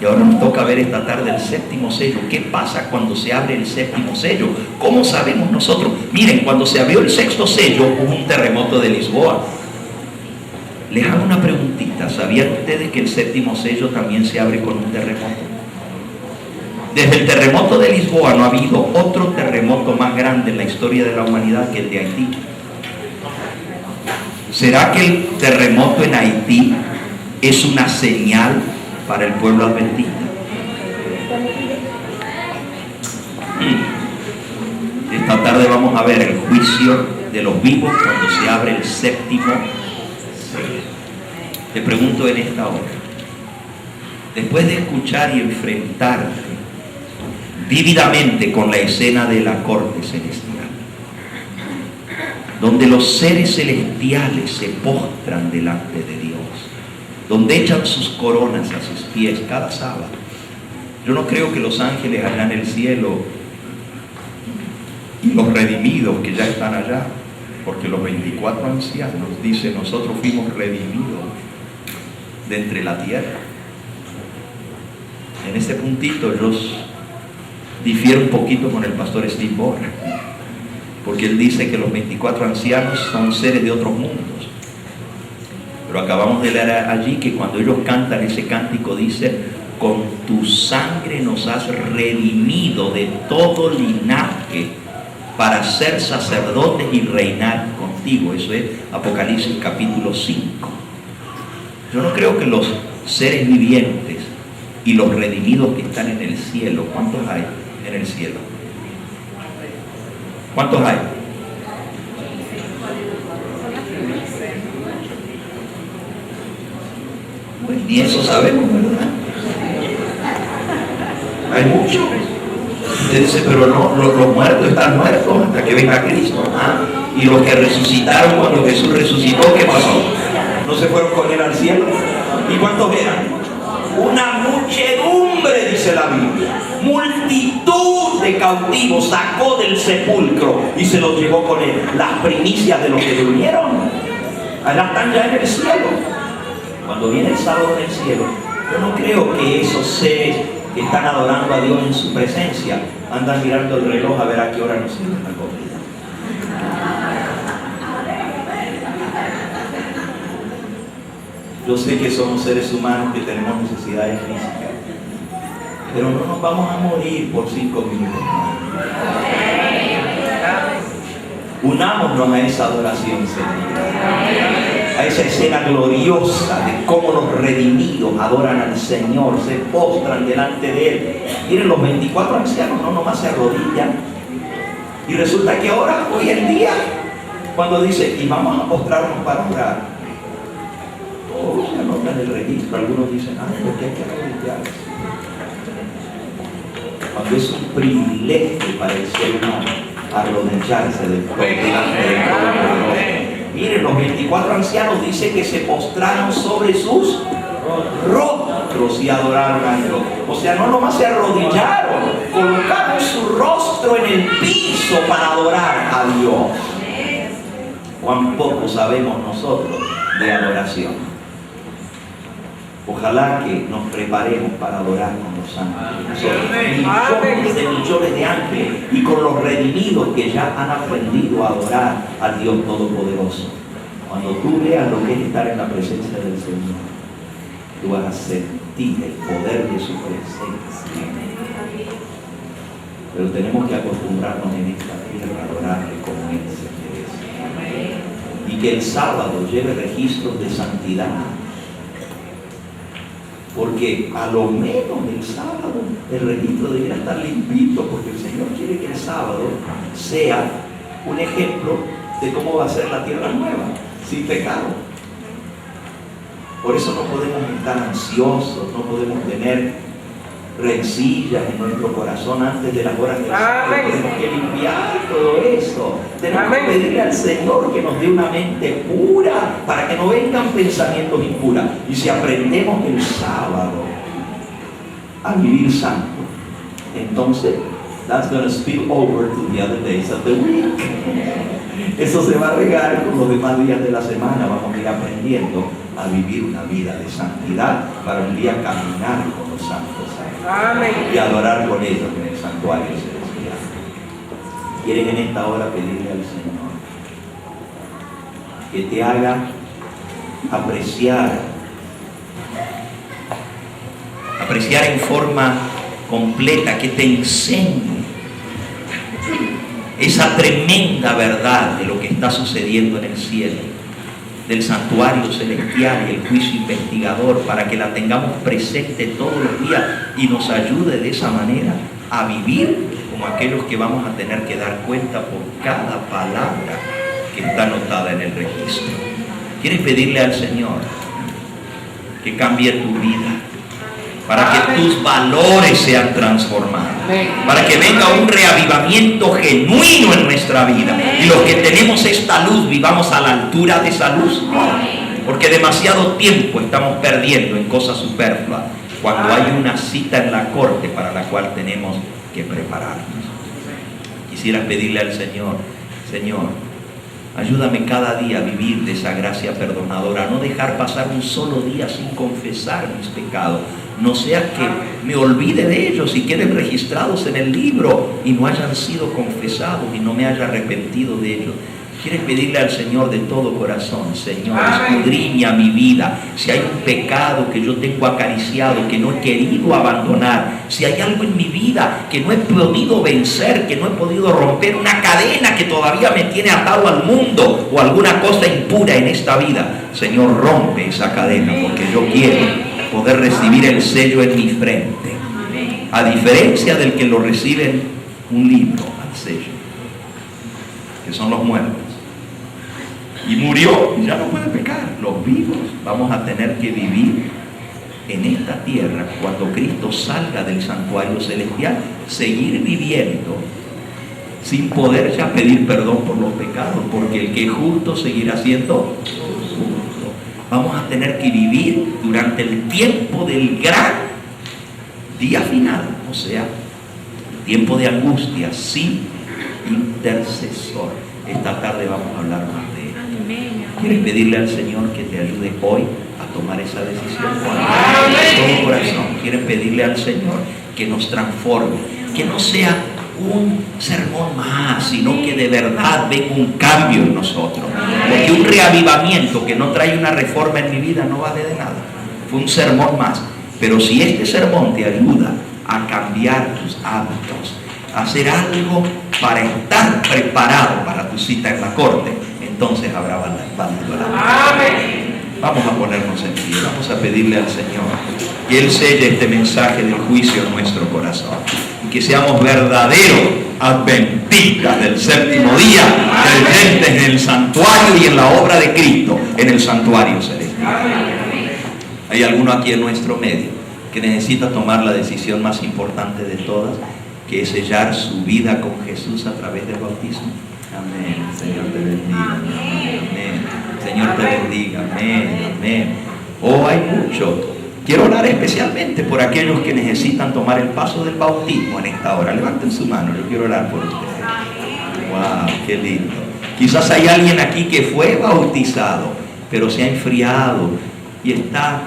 Speaker 2: y ahora nos toca ver esta tarde el séptimo sello. ¿Qué pasa cuando se abre el séptimo sello? ¿Cómo sabemos nosotros? Miren, cuando se abrió el sexto sello hubo un terremoto de Lisboa. Les hago una preguntita: ¿sabían ustedes que el séptimo sello también se abre con un terremoto? Desde el terremoto de Lisboa no ha habido otro terremoto más grande en la historia de la humanidad que el de Haití. ¿Será que el terremoto en Haití es una señal para el pueblo adventista? Esta tarde vamos a ver el juicio de los vivos cuando se abre el séptimo sello. Te pregunto en esta hora, después de escuchar y enfrentarte vívidamente con la escena de la corte celestial, donde los seres celestiales se postran delante de Dios, donde echan sus coronas a sus pies cada sábado. Yo no creo que los ángeles allá en el cielo y los redimidos que ya están allá, porque los 24 ancianos dicen: nosotros fuimos redimidos de entre la tierra. En ese puntito yo difiero un poquito con el pastor Steve Borra, porque él dice que los 24 ancianos son seres de otros mundos. Pero acabamos de leer allí que cuando ellos cantan ese cántico dice: con tu sangre nos has redimido de todo linaje para ser sacerdotes y reinar contigo. Eso es Apocalipsis capítulo 5. Yo no creo que los seres vivientes y los redimidos que están en el cielo, ¿cuántos hay en el cielo? ¿Cuántos hay? Pues ni eso sabemos, ¿verdad? Hay muchos. Usted dice: pero no, los muertos están muertos hasta que venga Cristo. Y los que resucitaron cuando Jesús resucitó, ¿qué pasó? ¿No se fueron con él al cielo? ¿Y cuántos eran? Una muchedumbre, dice la Biblia. Multitud de cautivos sacó del sepulcro y se los llevó con él. Las primicias de los que durmieron, allá están ya en el cielo. Cuando viene el sábado en el cielo, yo no creo que esos seres que están adorando a Dios en su presencia andan mirando el reloj a ver a qué hora nos sirve la comida. Yo sé que somos seres humanos que tenemos necesidades físicas, pero no nos vamos a morir por 5 minutos más. Unámonos a esa adoración, Señor, a esa escena gloriosa de cómo los redimidos adoran al Señor, se postran delante de Él. Miren, los 24 ancianos no nomás se arrodillan, y resulta que ahora, hoy en día, cuando dice: y vamos a postrarnos para orar, todos se anotan el registro. Algunos dicen: porque hay que arrodillarse, cuando es un privilegio para el ser humano arrodillarse delante del Todopoderoso. Miren, los 24 ancianos dicen que se postraron sobre sus rostros y adoraron a Dios. O sea, no nomás se arrodillaron, colocaron su rostro en el piso para adorar a Dios. Cuán poco sabemos nosotros de adoración. Ojalá que nos preparemos para adorar con los ángeles. Millones de ángeles, y con los redimidos que ya han aprendido a adorar al Dios Todopoderoso. Cuando tú veas lo que es estar en la presencia del Señor, tú vas a sentir el poder de su presencia. Pero tenemos que acostumbrarnos en esta tierra a adorarle como Él se merece. Y que el sábado lleve registros de santidad. Porque a lo menos el sábado el registro debería estar limpito, porque el Señor quiere que el sábado sea un ejemplo de cómo va a ser la tierra nueva, sin pecado. Por eso no podemos estar ansiosos, no podemos tener rencillas en nuestro corazón antes de las horas de la sábado. Tenemos que limpiar todo eso. Tenemos que pedirle al Señor que nos dé una mente pura para que no vengan pensamientos impuros. Y si aprendemos el sábado a vivir santo, entonces that's going to spill over to the other days of the week. Eso se va a regar con los demás días de la semana. Vamos a ir aprendiendo a vivir una vida de santidad para un día caminar con los santos. Amén. Y adorar con ellos en el santuario celestial. ¿Quieren en esta hora pedirle al Señor que te haga apreciar en forma completa, que te enseñe esa tremenda verdad de lo que está sucediendo en el cielo? del santuario celestial y el juicio investigador, para que la tengamos presente todos los días y nos ayude de esa manera a vivir como aquellos que vamos a tener que dar cuenta por cada palabra que está anotada en el registro. ¿Quieres pedirle al Señor que cambie tu vida, para que tus valores sean transformados, para que venga un reavivamiento genuino en nuestra vida y los que tenemos esta luz vivamos a la altura de esa luz? Porque demasiado tiempo estamos perdiendo en cosas superfluas cuando hay una cita en la corte para la cual tenemos que prepararnos. Quisiera pedirle al Señor: Señor, ayúdame cada día a vivir de esa gracia perdonadora, a no dejar pasar un solo día sin confesar mis pecados, no sea que me olvide de ellos y queden registrados en el libro y no hayan sido confesados y no me haya arrepentido de ellos. ¿Quieres pedirle al Señor de todo corazón? Señor, escudriña mi vida. Si hay un pecado que yo tengo acariciado, que no he querido abandonar, si hay algo en mi vida que no he podido vencer, que no he podido romper, una cadena que todavía me tiene atado al mundo o alguna cosa impura en esta vida, Señor, rompe esa cadena, porque yo quiero poder recibir el sello en mi frente, a diferencia del que lo recibe en un libro, al sello, que son los muertos. Y murió, ya no puede pecar. Los vivos vamos a tener que vivir en esta tierra cuando Cristo salga del santuario celestial, seguir viviendo sin poder ya pedir perdón por los pecados, porque el que es justo seguirá siendo justo. Vamos a tener que vivir durante el tiempo del gran día final, o sea, tiempo de angustia, sin intercesor. Esta tarde vamos a hablar más de él. ¿Quieres pedirle al Señor que te ayude hoy a tomar esa decisión? Con todo corazón. ¿Quieres pedirle al Señor que nos transforme? Que no sea un sermón más, sino que de verdad venga un cambio en nosotros. Porque un reavivamiento que no trae una reforma en mi vida no vale de nada. Fue un sermón más. Pero si este sermón te ayuda a cambiar tus hábitos, a hacer algo para estar preparado para tu cita en la corte, entonces habrá valido la pena. Vamos a ponernos en pie, vamos a pedirle al Señor que Él selle este mensaje del juicio en nuestro corazón y que seamos verdaderos adventistas del séptimo día, creyentes en el santuario y en la obra de Cristo en el santuario celestial. Hay alguno aquí en nuestro medio que necesita tomar la decisión más importante de todas, que es sellar su vida con Jesús a través del bautismo. Amén. Señor te bendiga. Amén. Señor te bendiga. Amén. Amén. Oh, hay mucho. Quiero orar especialmente por aquellos que necesitan tomar el paso del bautismo en esta hora. Levanten su mano, yo quiero orar por ustedes. Wow, qué lindo. Quizás hay alguien aquí que fue bautizado, pero se ha enfriado y está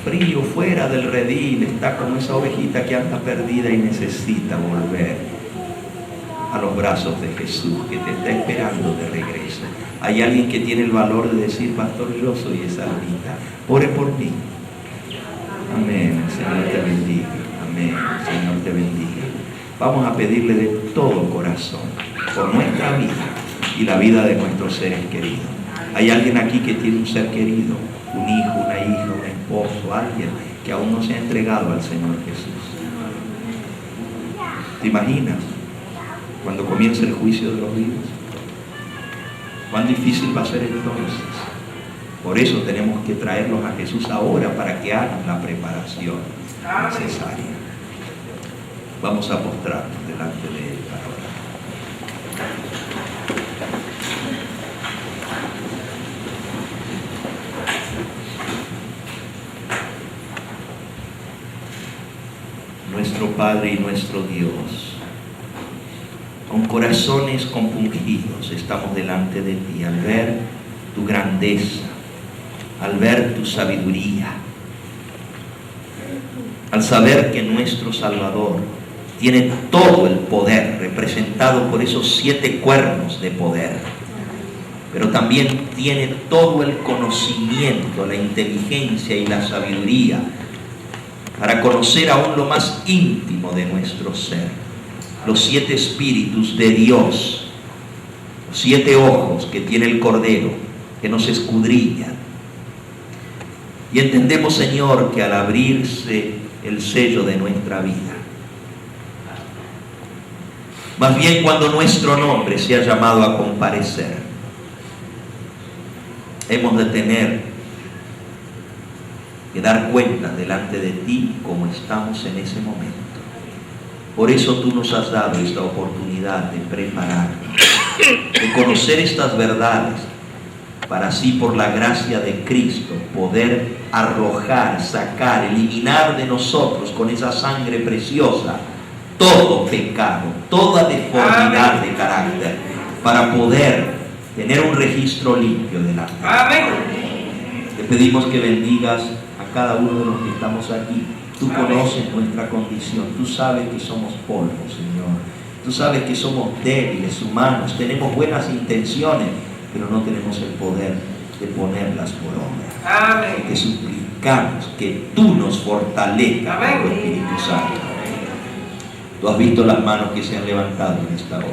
Speaker 2: frío fuera del redil, está como esa ovejita que anda perdida y necesita volver a los brazos de Jesús, que te está esperando de regreso. Hay alguien que tiene el valor de decir: pastor, yo soy esa almita, ore por mí. Amén. El Señor te bendiga. Amén. El Señor te bendiga. Vamos a pedirle de todo corazón por nuestra vida y la vida de nuestros seres queridos. Hay alguien aquí que tiene un ser querido, un hijo, una hija, un esposo, alguien que aún no se ha entregado al Señor Jesús. ¿Te imaginas cuando comience el juicio de los vivos? ¿Cuán difícil va a ser entonces? Por eso tenemos que traerlos a Jesús ahora para que hagan la preparación necesaria. Vamos a postrarnos delante de Él para orar. Nuestro Padre y nuestro Dios, con corazones compungidos estamos delante de ti al ver tu grandeza, al ver tu sabiduría, al saber que nuestro Salvador tiene todo el poder representado por esos 7 cuernos de poder, pero también tiene todo el conocimiento, la inteligencia y la sabiduría para conocer aún lo más íntimo de nuestro ser, los 7 espíritus de Dios, los 7 ojos que tiene el Cordero, que nos escudriñan. Y entendemos, Señor, que al abrirse el sello de nuestra vida, más bien cuando nuestro nombre sea llamado a comparecer, hemos de tener que dar cuenta delante de ti como estamos en ese momento. Por eso tú nos has dado esta oportunidad de prepararnos, de conocer estas verdades, para así por la gracia de Cristo poder arrojar, sacar, eliminar de nosotros con esa sangre preciosa todo pecado, toda deformidad de carácter, para poder tener un registro limpio delante. Te pedimos que bendigas a cada uno de los que estamos aquí. Tú conoces nuestra condición, tú sabes que somos polvo, Señor. Tú sabes que somos débiles, humanos, tenemos buenas intenciones, pero no tenemos el poder de ponerlas por obra. Y te suplicamos que tú nos fortalezcas con tu Espíritu Santo. Tú has visto las manos que se han levantado en esta hora.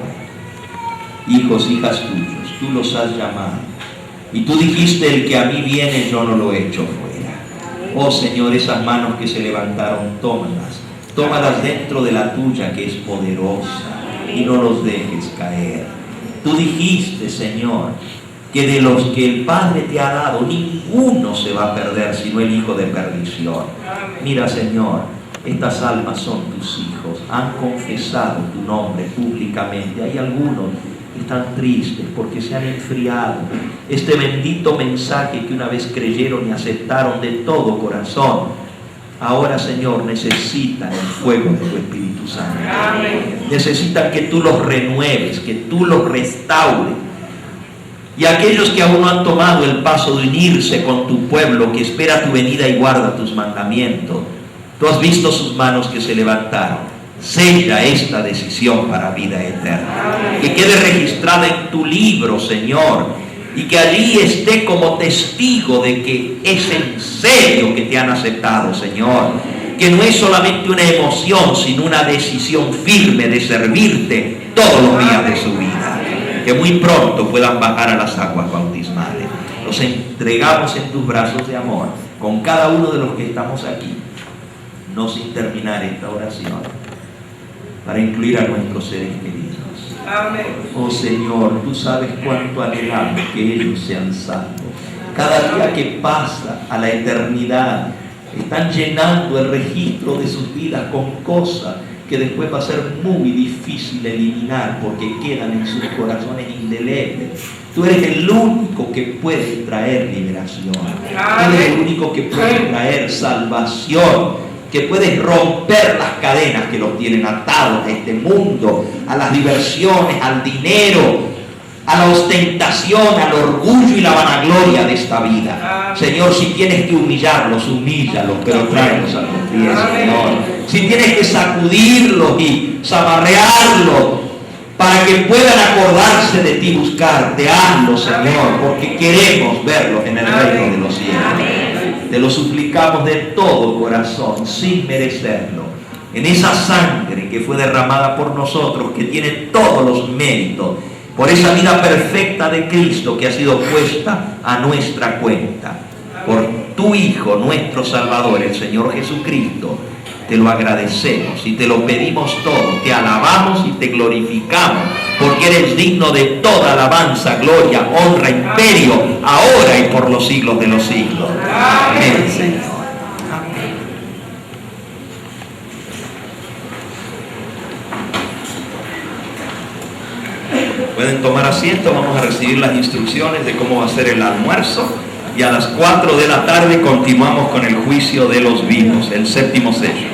Speaker 2: Hijos, hijas tuyos, tú los has llamado. Y tú dijiste, el que a mí viene, yo no lo echo fuera. Oh Señor, esas manos que se levantaron, tómalas dentro de la tuya que es poderosa, y no los dejes caer. Tú dijiste, Señor, que de los que el Padre te ha dado, ninguno se va a perder, sino el hijo de perdición. Mira, Señor, estas almas son tus hijos, han confesado tu nombre públicamente. Hay algunos que están tristes porque se han enfriado. Este bendito mensaje que una vez creyeron y aceptaron de todo corazón, ahora, Señor, necesitan el fuego de tu Espíritu Santo. Necesitan que tú los renueves, que tú los restaures. Y aquellos que aún no han tomado el paso de unirse con tu pueblo, que espera tu venida y guarda tus mandamientos, tú has visto sus manos que se levantaron. Sella esta decisión para vida eterna. Que quede registrada en tu libro, Señor, y que allí esté como testigo de que es en serio que te han aceptado, Señor. Que no es solamente una emoción, sino una decisión firme de servirte todos los días de su vida. Que muy pronto puedan bajar a las aguas bautismales. Los entregamos en tus brazos de amor, con cada uno de los que estamos aquí, no sin terminar esta oración, para incluir a nuestros seres queridos. Amén. Oh Señor, tú sabes cuánto anhelamos que ellos sean salvos. Cada día que pasa a la eternidad, están llenando el registro de sus vidas con cosas que después va a ser muy difícil eliminar porque quedan en sus corazones indelebles. Tú eres el único que puede traer liberación. Tú eres el único que puede traer salvación, que puedes romper las cadenas que los tienen atados a este mundo, a las diversiones, al dinero, a la ostentación, al orgullo y la vanagloria de esta vida. Señor, si tienes que humillarlos, humíllalos, pero tráelos a tus pies, Señor. Si tienes que sacudirlos y zamarrearlos para que puedan acordarse de ti, buscarte, hazlo, Señor, porque queremos verlos en el reino de los cielos. Te lo suplicamos de todo corazón, sin merecerlo, en esa sangre que fue derramada por nosotros, que tiene todos los méritos, por esa vida perfecta de Cristo que ha sido puesta a nuestra cuenta, por tu Hijo, nuestro Salvador, el Señor Jesucristo. Te lo agradecemos y te lo pedimos todo, te alabamos y te glorificamos, porque eres digno de toda alabanza, gloria, honra, imperio, ahora y por los siglos de los siglos. Amén, Señor. Amén. Pueden tomar asiento, vamos a recibir las instrucciones de cómo va a ser el almuerzo, y a las 4 de la tarde continuamos con el juicio de los vivos, el séptimo sello.